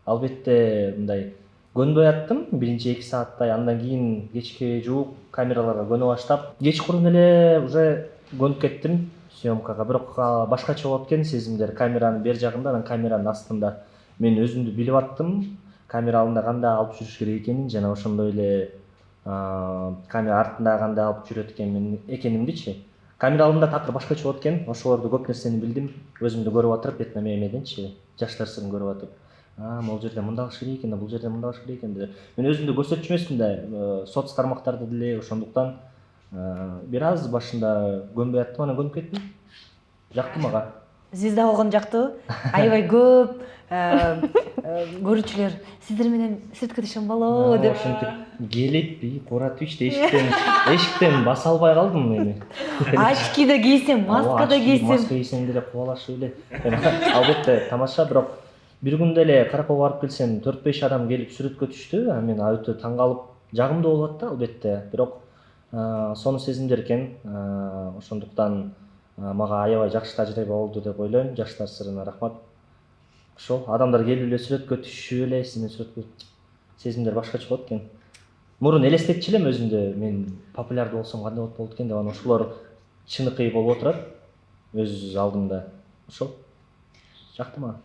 албетте мындай көнбөй аттым. Биринчи 2 сааттай, андан кийин кечке жуук камераларга көнө баштап, кечкурун эле уже көнүп кеттим съемкага. Бирок башкача болот экен сезимдер. Камеранын бер жагында, анан камеранын астында. Мен өзүмдү билип аттым. Камера алдында кандай алып жүрүш керек экенин жана ошондой эле камера артында кандай алып жүрөт экенимдичи. Камера алдында такыр башкача болот экен. Ошолорду көп нерсени билдим. Өзүмдү көрүп атырып, бетине эмеденчи, жаштар сырын көрүп атып. Могул жерде мындай кылыш керек экен да, бул жерде мындай кылыш керек экен деп. Мен өзүмдү көрсөтчү эмесмин да, соц тармактарда деле, ошондуктан бир аз башында көнбөй аттым, анан көнүп кеттим. Жакты мага. Сизде болгон жактыбы? Аябай көп көрүүчүлөр сиздер менен сүрөткө түшөм болобу деп. Ошентип келип, кууратып ичти эшиктен баса албай калдым эми. Очки да кийсем, маска да кийсем. Маска кийсең деле кубалашып эле. Албетте тамаша, бирок бир күндө эле Караколго барып келсем 4-5 адам келип сүрөткө түштү. Мен өтө таң калып, жагымдуу болот да албетте. Бирок сонун сезимдер экен. Ошондуктан мага аябай жакшы тажрыйба болду деп ойлойм. Жаштар сырына рахмат. Ошол адамдар келип эле сүрөткө түшүп эле, сиздин сүрөткө сезимдер башкача болот экен. Мурун элестетчү элем өзүмдү, мен популярдуу болсом кандай болот экен деп, анан ошолор чыныкый болуп отурат өз алдымда. Ошол жакты мага.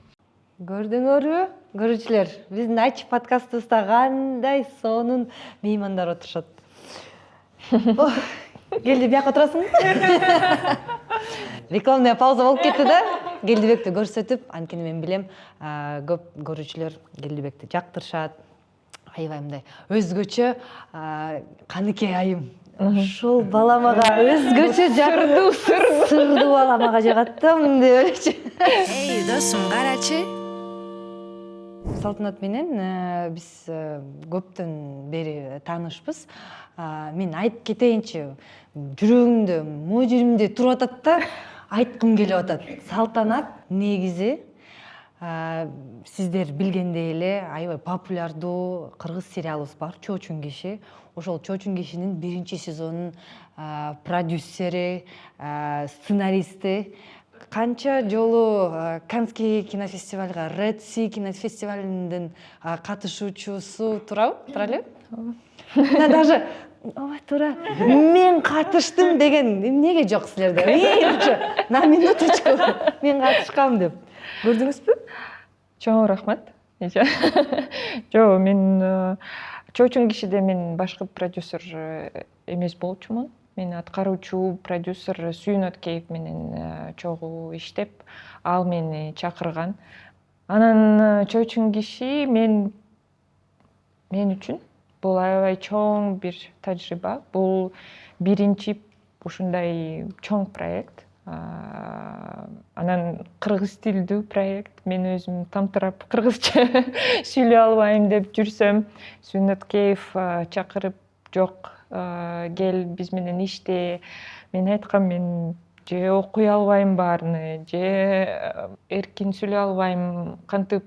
Көрдүңөрбү, көрүүчүлөр? Биздин Ач подкастыбызда кандай сонун меймандар отурушат. Келди, бияка отурасың? Рекламная пауза болуп кетти да. Келдибекти көрсөтүп, анткени мен билем, көп көрүүчүлөр Келдибекти жактырышат. Аябай мындай өзгөчө каныкей айым. Ушул бала мага өзгөчө жагат. Сырдуу бала мага жагат да деп элечи. Эй, досум, карачы. Салтанат менен биз көптөн бери таанышпыз. Мен айтып кетейинчи, жүрөгүмдө, мojиримде туруп атат да, айткым келип атат. Салтанат негизи сиздер билгендей эле аябай популярдуу кыргыз сериалыбыз бар, Чоочун киши. Ошол Чоочун кишинин биринчи сезонунун продюсери, сценаристи. Канча жолу Каннский кинофестивалга, Red Sea кинофестивалинин катышуучусу турабы? Тура эле? Даже туура мен катыштым деген эмнеге жок силерде? На минуточку мен катышкам деп. Көрдүңүзбү? Чоң рахмат. Жо, мен Чоочун кишиде мен башкы продюсер эмес болчумун. Мен аткаруучу продюсер Сүйүн Өткеев менен чогуу иштеп, ал мени чакырган. Анан Чоочун киши мен үчүн бул аябай чоң бир тажрыйба. Бул биринчи ушундай чоң проект. Анан кыргыз тилдүү проект. Мен өзүм тамтырап кыргызча сүйлөй албайм деп жүрсөм, Сүйүн Өткеев чакырып, жок, кел биз менен иште. Мен айткам, мен же окуй албайм баарыны, же эркин сүйлөй албайм, кантип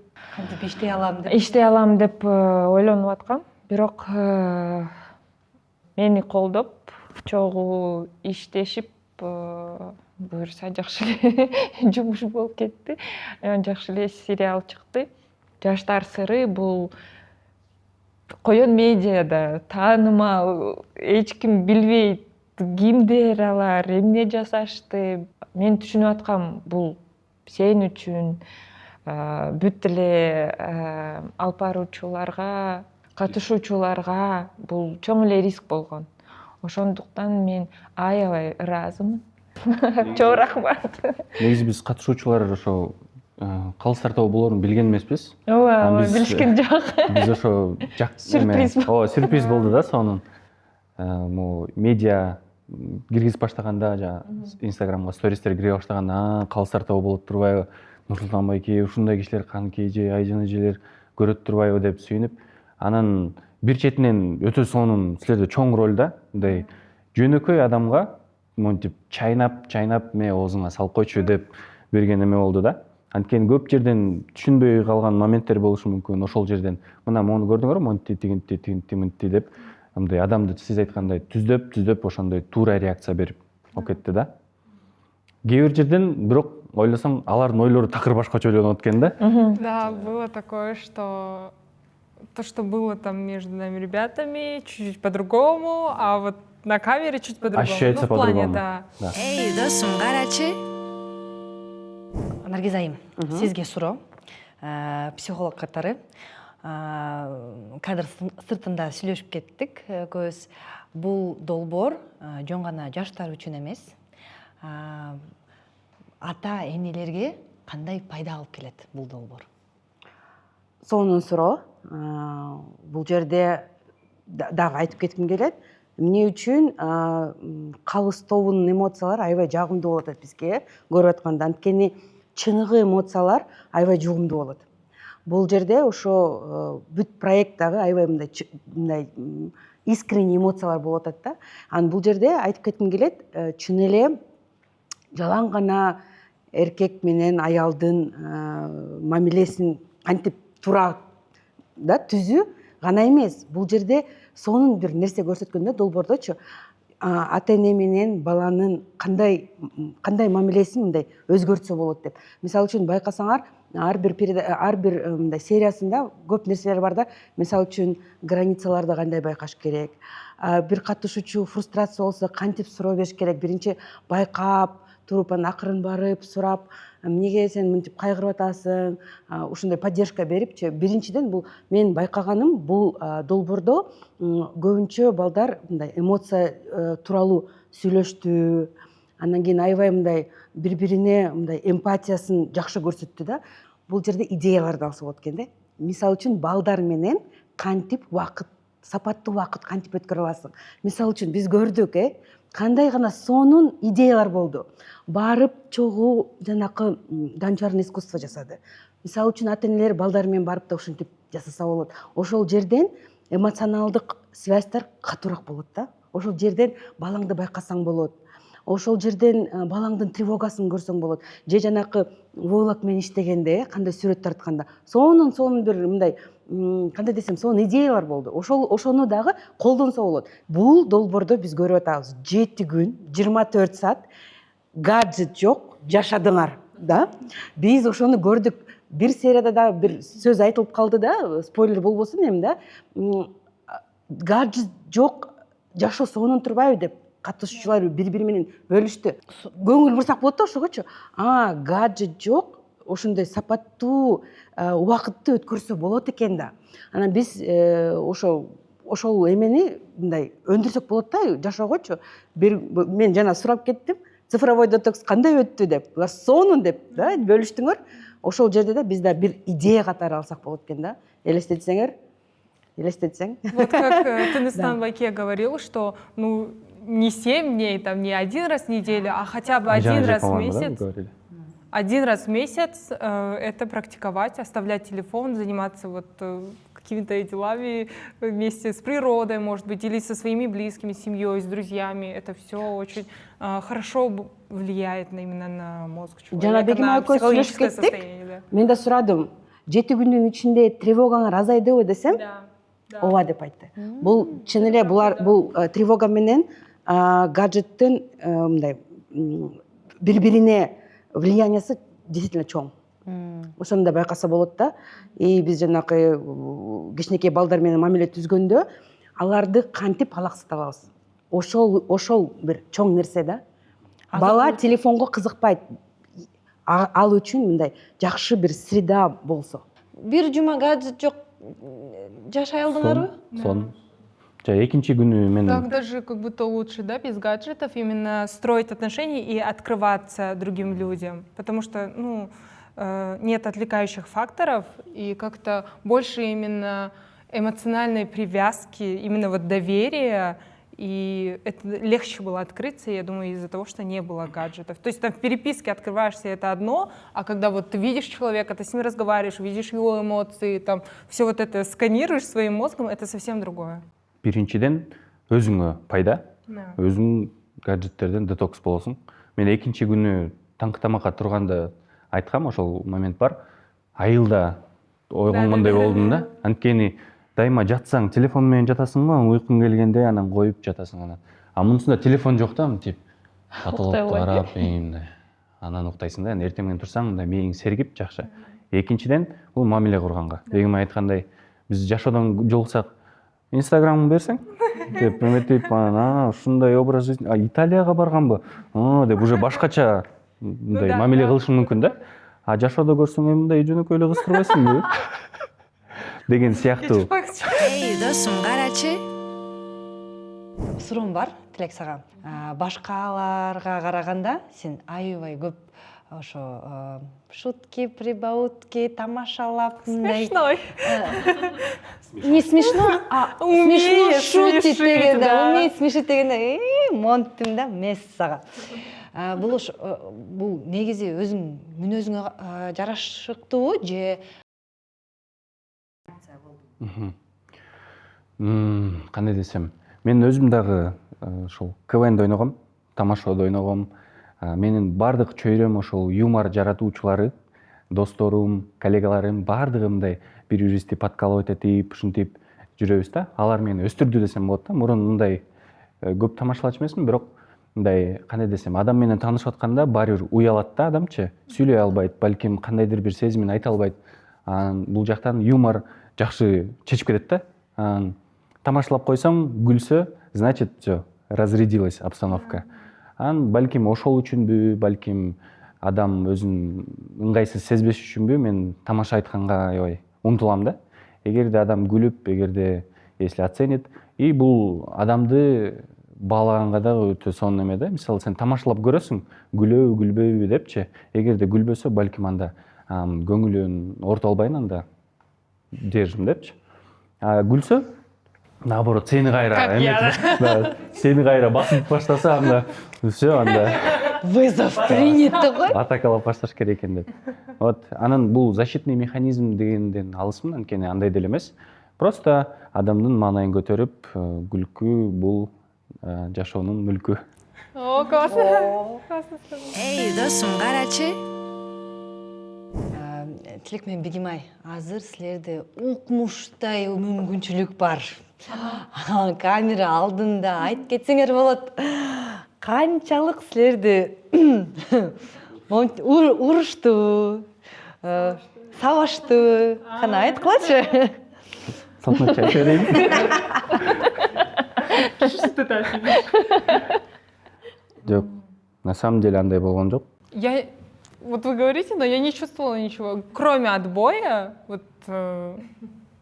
иштей алам деп ойлонуп аткам. Бирок мени колдоп, чогуу иштешип, буюрса жакшы эле жумуш болуп кетти. Жакшы эле сериал чыкты. Жаштар сыры бул коен медиада таанымал, эч ким билбейт, кимдер алар, эмне жасашты. Мен түшүнүп аткам, бул сен үчүн, бүт эле алып баруучуларга, катышуучуларга бул чоң эле риск болгон. Ошондуктан мен аябай ыраазымын. Чоң рахмат. Негизи биз катышуучулар ошо калыстар тобу болоорун билген эмеспиз. ооба Биз- билишкен жок. Биз ошо Сюрприз ооба сюрприз болду да сонун. Могу медиа киргизип баштаганда жана инстаграмга стористер кире баштаганда калыстар тобу болот турбайбы, Нурсултан байке ушундай кишилер Каныкей эже, Айжан эжелер көрөт турбайбы деп сүйүнүп, анан бир четинен өтө сонун силерде чоң роль да, мындай жөнөкөй адамга монтип чайнап ме оозуңа салып койчу деп берген эме болду да. Анткени көп жерден түшүнбөй калган моменттер болушу мүмкүн. Ошол жерден мына мону көрдүңөрбү, монти тигинти деп мындай адамды сиз айткандай түздөп ошондой туура реакция берип алып кетти да. Кээ бир жерден бирок ойлосоң алардын ойлору такыр башкача ойлонот экен да. Да, было такое, что то, что было там между нами ребятами, чуть-чуть по-другому, а вот на камере чуть по-другому. Ощущается в плане, по-другому. да. Эй, досум, карачы. Наргиз айым, сизге суроо. Психолог катары кадр сыртында сүйлөшүп кеттик. Көз бул долбоор жөн гана жаштар үчүн эмес. Ата энелерге кандай пайда алып келет бул долбоор? Сонун суроо. Бул жерде дагы айтып кетким келет. Эмне үчүн калыс тобунун эмоциялары аябай жагымдуу болот бизге көрүп атканда. Анткени чыныгы эмоциялар аябай жугумдуу болот. Бул жерде ошо бүт проекттагы аябай мындай искренний эмоциялар болуп атат да. Анан бул жерде айтып кетким келет, чын эле жалаң гана эркек менен аялдын мамилесин кантип туура да түзүү гана эмес. Бул жерде сонун бир нерсе көрсөткөн да долбоордочу. Ата эне менен баланын кандай мамилесин мындай өзгөртсө болот деп. Мисалы үчүн байкасаңар, ар бир мындай сериясында көп нерселер бар да. Мисалы үчүн границаларды кандай байкаш керек. Бир катышуучу фрустрация болсо кантип суроо бериш керек. Биринчи байкап туруп, анан акырын барып сурап, эмнеге сен мынтип кайгырып атасың, ушундай поддержка берипчи. Биринчиден бул мен байкаганым, бул долбоордо көбүнчө балдар мындай эмоция тууралуу сүйлөштү. Андан кийин аябай мындай бири-бирине мындай эмпатиясын жакшы көрсөттү да. Бул жерде идеяларды алса болот экен да. Мисалы үчүн балдар менен кантип сапаттуу убакыт кантип өткөрө аласың. Мисалы үчүн биз көрдүк, кандай гана сонун идеялар болду. Барып чогуу жанакы гончарный искусство жасады. Мисалы үчүн ата энелер балдар менен барып да ушинтип жасаса болот. Ошол жерден эмоционалдык связьтар катуураак болот да. Ошол жерден балаңды байкасаң болот. Ошол жерден балаңдын тревогасын көрсөң болот. Же жанакы войлок менен иштегенде, кандай сүрөт тартканда сонун бир мындай кандай десем, сонун идеялар болду. Ошону дагы колдонсо болот. Бул долбоордо биз көрүп атабыз. 7 күн, 24 саат гаджет жок, жашадыңар, да? Биз ошону көрдүк. Бир серияда да бир сөз айтылып калды да, спойлер болбосун эми да. Гаджет жок, жашоо сонун турбайбы деп катышуучулар бири-бири менен бөлүштү. Көңүл бурсак болот да ошогочу. Гаджет жок, ошондой сапаттуу убакытты өткөрсө болот экен да. Анан биз ошол эмени мындай өндүрсөк болот да жашоогочу. Мен жана сурап кеттим. Цифровой детокс кандай өттү деп. Сонун деп да бөлүштүңөр. Ошол жерде да биз да бир идея катары алсак болот экен да. Элестетсең. Вот как Тыныстан Байке говорил, что не 7 дней, там не один раз в неделю, а хотя бы один раз в месяц. Один раз в месяц это практиковать, оставлять телефон, заниматься вот какими-то делами вместе с природой, может быть, или со своими близкими, с семьей, с друзьями. Это все очень хорошо влияет именно на мозг человека, на психологическое состояние. Мен да сурадым, 7 күндүн ичинде тревогаңар азайдыбы десем, ооба деп айтты. Бул чын эле бул тревога менен гаджеттин мындай бири-бирине влияниясы действительно чоң. Ошону да байкаса болот да. И биз жанакы кичинекей балдар менен мамиле түзгөндө аларды кантип алаксыта алабыз. Ошол бир чоң нерсе да. Бала телефонго кызыкпайт. Ал үчүн мындай жакшы бир среда болсо. Бир жума гаджет жок жашай алдыңарбы? Сон. Экинчи күнү мен... Так даже как будто лучше, да, без гаджетов именно строить отношения и открываться другим людям. Потому что, нет отвлекающих факторов, и как-то больше именно эмоциональной привязки, именно вот доверия, и это легче было открыться, я думаю, из-за того, что не было гаджетов. То есть там в переписке открываешься, это одно, а когда вот ты видишь человека, ты с ним разговариваешь, видишь его эмоции, там все вот это сканируешь своим мозгом, это совсем другое. Биринчиден өзүңө пайда, өзүң гаджеттерден детокс болосуң. Мен экинчи күнү таңкы тамакка турганда айткам, ошол момент бар. Айылда ойгонгондой болдум да. Анткени дайыма жатсаң, телефон менен жатасың го, уйкуң келгенде анан коюп жатасың анан. А мунусунда телефон жок да, мынтип каталогду карап, мындай. Анан уктайсың да, эртең менен турсаң, мындай мээң сергип жакшы. Экинчиден, бул мамиле курганга. Бегим айткандай, биз жашоодон жолуксак, Инстаграмын берсең, деп эметип, анан ушундай образ жизни, Италияга барганбы? Деп уже башкача мындай мамиле кылышың мүмкүн да. А жашоодо көрсөң, мындай жөнөкөй эле кыз турбайсыңбы? Деген сыяктуу. Эй, досум, карачы. Суроом бар, Тилек сага. Башкаларга караганда сен аябай көп ошо шутки, прибаутки, тамашалап, мындай. Смешной. Не смешно, а смешно шутить дегенде, умеет смешить дегенде, монттим да, мессага. Бул негизи өзүң мүнөзүңө жарашыктуу же кандай десем, мен өзүм дагы ошол КВН'де ойногом, тамашада ойногом. Менин бардык чөйрөм ошол юмор жаратуучулары, досторум, коллегаларым бардыгы мындай бири-бирибизди подкалывать этип, ушинтип жүрөбүз да. Алар мени өстүрдү десем болот да. Мурун мындай көп тамашалачу эмесмин, бирок мындай кандай десем, адам менен таанышып атканда баары бир уялат да адамчы, сүйлөй албайт, балким кандайдыр бир сезимин айта албайт. Бул жактан юмор жакшы чечип кетет да. Тамашалап койсоң, гүлсө, значит, всё, разрядилась обстановка. Балким ошол үчүнбү, балким адам өзүн ыңгайсыз сезбеш үчүнбү, мен тамаша айтканга аябай умтулам да. Эгерде адам күлүп, эгерде если оценит, и бул адамды баалаганга дагы өтө сонун эме да. Мисалы сен тамашалап көрөсүң, күлөбү, күлбөйбү депчи. Эгерде күлбөсө, балким анда көңүлүн ортолбайын, анда держим депчи. Күлсө, наоборот, сени кайра сени кайра басып баштаса, анда всё, анда вызов принят го. Атакалап башташ керек экен деп. Вот, анан бул защитный механизм дегенден алысмын, анткени андай деле эмес. Просто адамдын маанайын көтөрүп, күлкү бул жашоонун мүлкү. О, классно. Эй, досум, карачы. Тилек менен Бегимай, азыр силерде укмуштай мүмкүнчүлүк бар. Камера алдында айтып кетсеңер болот. Канчалык силерди урушту, сабашту, кана айткылачы. Салтанат чай берейин. Жок, на самом деле андай болгон жок. Вот вы говорите, но я не чувствовала ничего. Кроме отбоя, вот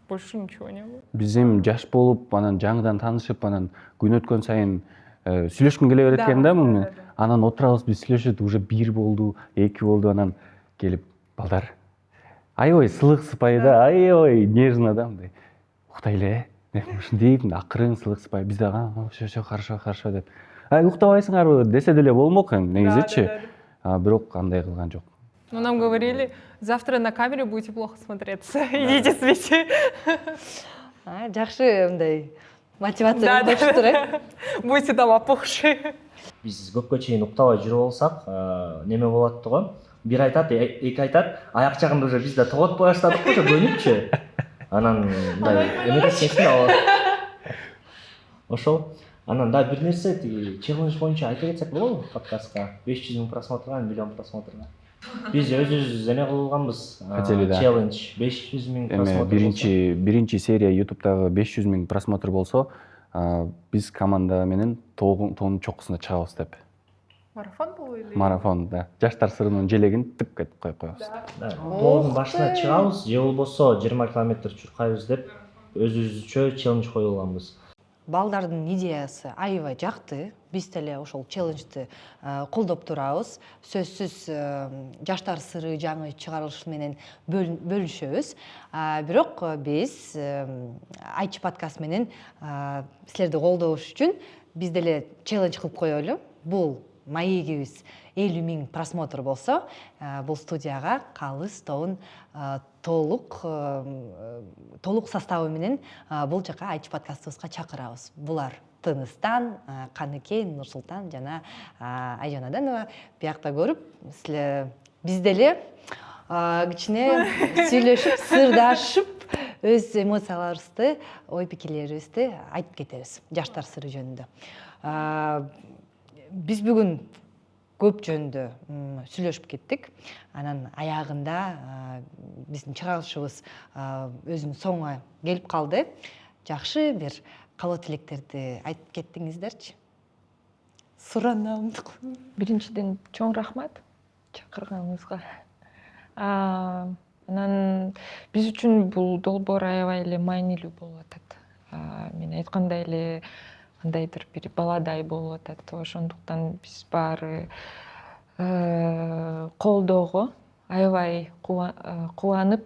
больше ничего не было. Биз эми жаш болуп, анан жаңыдан таанышып, анан күн өткөн сайын сүйлөшкүн келе берет экен да муну. Анан отурабыз, биз сүйлөшөт, уже 1 болду, 2 болду, анан келип, балдар. Аябай сылык сыпайы да, аябай нежно да, мындай. Уктайлы, ушинтип, акырын сылык сыпайы. Биз дагы, всё, хорошо деп. Уктабайсыңарбы десе деле болмок эми, негизичи. Бирок андай кылган жок. Ну, нам говорили, завтра на камере будете плохо смотреться. Идите спите. Жакшы мындай мотивация көрсөтүр, э? Будете там опухшие. Биз көпкө чейин уктабай жүрүп алсак, неме болот го. Бир айтат, эки айтат, аяк жагында уже биз да тоготпой баштадык го, көнүпчү. Анан мындай эмелесесиң да. Ошол. Анан да бир нерсе челлендж боюнча айта кетсек болобу подкастка? 500 000 просмотрга, 1 миллион просмотрга. Биз өзүбүз эме кылганбыз. Челлендж 500 000 просмотр. Биринчи серия YouTube'дагы 500 000 просмотр болсо, биз команда менен тоонун чокусуна чыгабыз деп. Марафон был или? Марафон, да. Жаштар сырынын желегин тык этип коюп коебуз. Тоонун башына чыгабыз, же болбосо 20 километр чуркайбыз деп өзүбүзчө челлендж коюлганбыз. балдардын идеясы аябай жакты. Биз деле ошол челленджди колдоп турабыз. Сөзсүз жаштар сыры жаңы чыгарылыш менен бөлүшөбүз. Бирок биз Айтчы подкаст менен силерди колдош үчүн биз деле челлендж кылып коелу. Бул маегибиз 50 000 просмотр болсо, бул студияга Калыс тобун толук составы менен бул жака Айтчы подкастыбызга чакырабыз. Булар Тыныстан, Каныкей, Нурсултан жана Айжан Аданова. Биякта көрүп, биз деле кичине сүйлөшүп, сырдашып, өз эмоцияларыбызды, ой пикирлерибизди айтып кетебиз жаштар сыры жөнүндө. Биз бүгүн көп жөнүндө сүйлөшүп кеттик. Анан аягында биздин чыгарылышыбыз өзүнүн соңуна келип калды. Жакшы бир каалоо тилектерди айтып кеттиңиздерчи. Суранам. Биринчиден чоң рахмат чакырганыңызга. Анан биз үчүн бул долбоор аябай эле маанилүү болуп атат. Мен айткандай эле кандайдыр бир баладай болуп атат. Ошондуктан биз баары колдоого аябай кубанып,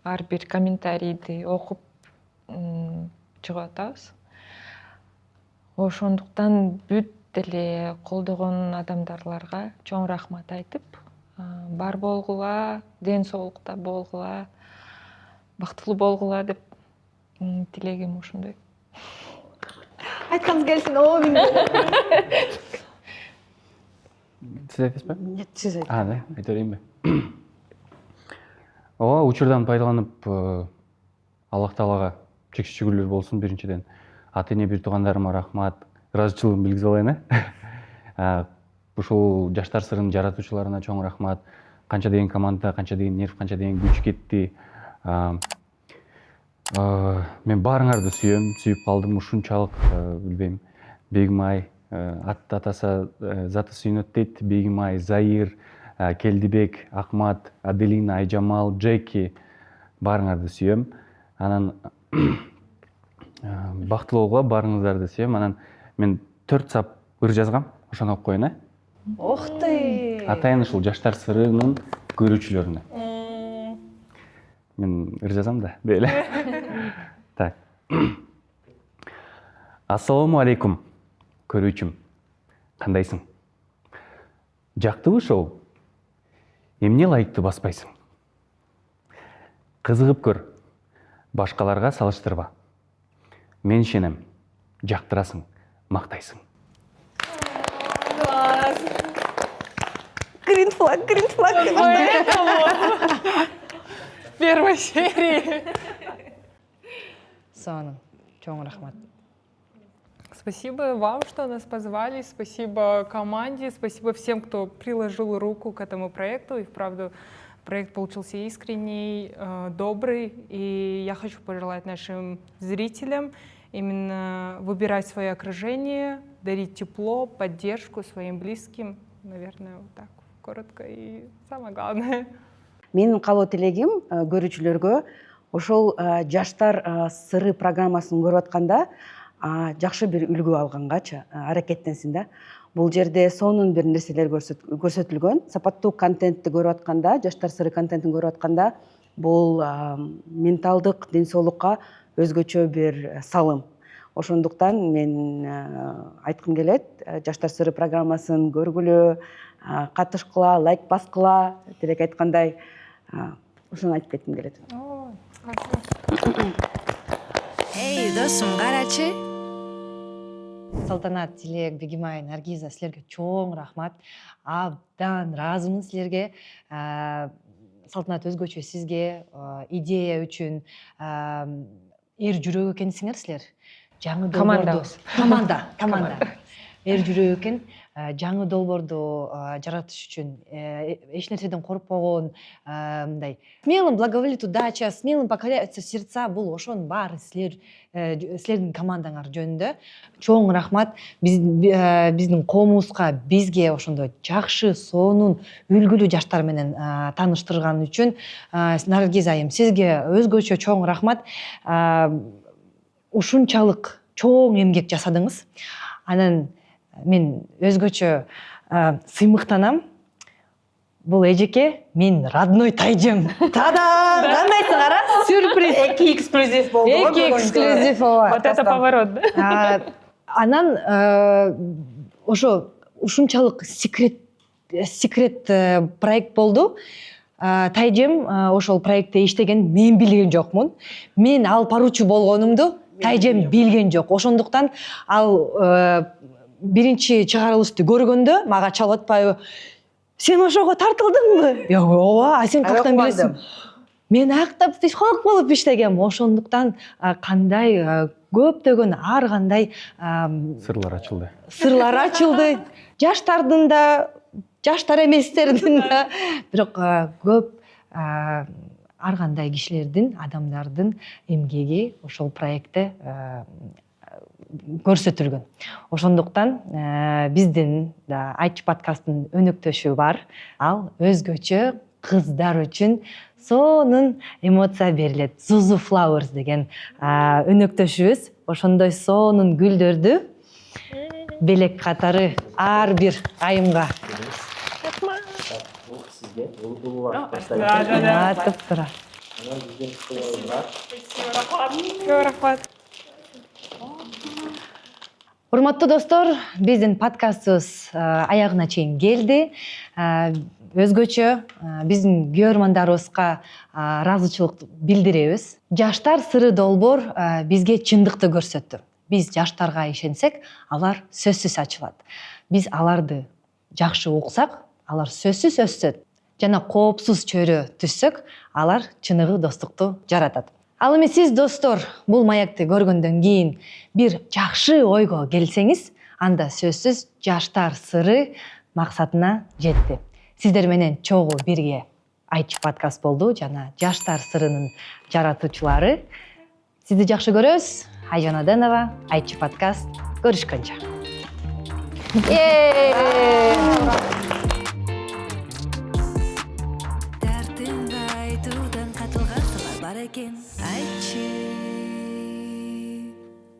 ар бир комментарийди окуп чыгып атабыз. Ошондуктан бүт деле колдогон адамдарларга чоң рахмат айтып, бар болгула, ден соолукта болгула, бактылуу болгула деп тилегим ушундай. Айтканыңыз келсин, Сиз айтасызбы? Нет, сиз айтыңыз. Да, айта берейинби? Ооба, учурдан пайдаланып Аллах Таалага чексиз шүгүрлөр болсун биринчиден. Ата эне бир туугандарыма рахмат, ыраазычылыгымды билгизип алайын. Ушул жаштар сырынын жаратуучуларына чоң рахмат. Канча деген команда, канча деген нерв, канча деген күч кетти. Мен баарыңарды сүйөм, сүйүп калдым ушунчалык, билбейм. Бегимай, атасы заты сүйүнөт дейт. Бегимай, Заир, Келдибек, Акмат, Аделина, Айжамал, Джеки, баарыңарды сүйөм. Анан бактылуу болгула, баарыңыздарды сүйөм. Анан мен 4 сап ыр жазгам, ошону окуп коеюн. Ох ты! Атайын ушул жаштар сырынын көрүүчүлөрүнө. Мен ыр жазам да, беле. Так. Ассаламу алейкум, көрүүчүм. Кандайсың? Жактыбы шоу? Эмне лайкты баспайсың? Кызыгып көр, башкаларга салыштырба. Мен ишенем, жактырасың, мактайсың. Green flag. Первой серии. Соның, чоң рахмат. Спасибо вам, что нас позвали, спасибо команде, спасибо всем, кто приложил руку к этому проекту. И вправду проект получился искренний, добрый. И я хочу пожелать нашим зрителям именно выбирать свое окружение, дарить тепло, поддержку своим близким. Наверное, вот так коротко и самое главное. Менин каалоо тилегим көрүүчүлөргө ошол жаштар сыры программасын көрүп атканда жакшы бир үлгү алгангачы аракеттенсин да. Бул жерде сонун бир нерселер көрсөтүлгөн. Сапаттуу контентти көрүп атканда, жаштар сыры контентин көрүп атканда, бул менталдык ден соолукка өзгөчө бир салым. Ошондуктан мен айткым келет, жаштар сыры программасын көргүлө, катышкыла, лайк баскыла, тилек айткандай, ошону айтып кетким келет. Эй, досум, карачы. Салтанат, Тилек, Бегимай, Наргиза, силерге чоң рахмат. Абдан ыраазымын силерге. Салтанат, өзгөчө сизге идея үчүн эр жүрөк экенсиңер силер. Жаңы долбоорду команда. Эр жүрөк экен. Жаңы долбоорду жаратыш үчүн эч нерседен коркпогон, мындай смелым благоволить удача, смелым покоряются сердца, бул ошонун баары силердин командаңар жөнүндө. Чоң рахмат. Биздин коомубузга, бизге ошондой жакшы, сонун, үлгүлүү жаштар менен тааныштырган үчүн Наргиз айым, сизге өзгөчө чоң рахмат. Ушунчалык чоң эмгек жасадыңыз. Анан мен өзгөчө сыймыктанам. Бул эжеке мен родной тайжым. Та-дам! Кандайсың ара? Сюрприз. Эки эксклюзив болду. Эки эксклюзив ооба. Вот это поворот, да? Анан ушунчалык секрет проект болду. Тайжем ошол проектте иштеген мен билген жокмун. Мен алып баруучу болгонумду Тайжем билген жок. Ошондуктан ал биринчи чыгарылышты көргөндө мага чалып атпайбы? Сен ошого тартылдыңбы? Ооба, сен каяктан билесиң? Мен актап психолог болуп иштегем. Ошондуктан кандай көптөгөн ар кандай сырлар ачылды. Жаштардын да, жаштар эместердин да, бирок көп ар кандай кишилердин, адамдардын эмгеги ошол проектте көрсөтүлгөн. Ошондуктан биздин да Айтчы подкасттын өнөктөшү бар. Ал өзгөчө кыздар үчүн сонун эмоция берилет. Zuzu Flowers деген өнөктөшүбүз. Ошондой сонун гүлдөрдү белек катары ар бир айымга атып турат. Урматтуу достор, биздин подкастыбыз аягына чейин келди. Өзгөчө биздин көрөрмандарыбызга ыраазычылык билдиребиз. Жаштар сыры долбоор бизге чындыкты көрсөттү. Биз жаштарга ишенсек, алар сөзсүз ачылат. Биз аларды жакшы уксак, алар сөзсүз өссөт. Жана коопсуз чөйрө түзсөк, алар чыныгы достукту жаратат. Ал эми сиз достор, бул маекти көргөндөн кийин бир жакшы ойго келсеңиз, анда сөзсүз жаштар сыры максатына жетти. Сиздер менен чогуу бирге Айтчы подкаст болду жана жаштар сырынын жаратуучулары. Сизди жакшы көрөбүз. Айжан Аденова, Айтчы подкаст. Көрүшкөнчө. Тартынбай айтуудан катылган бар экен. Айтчы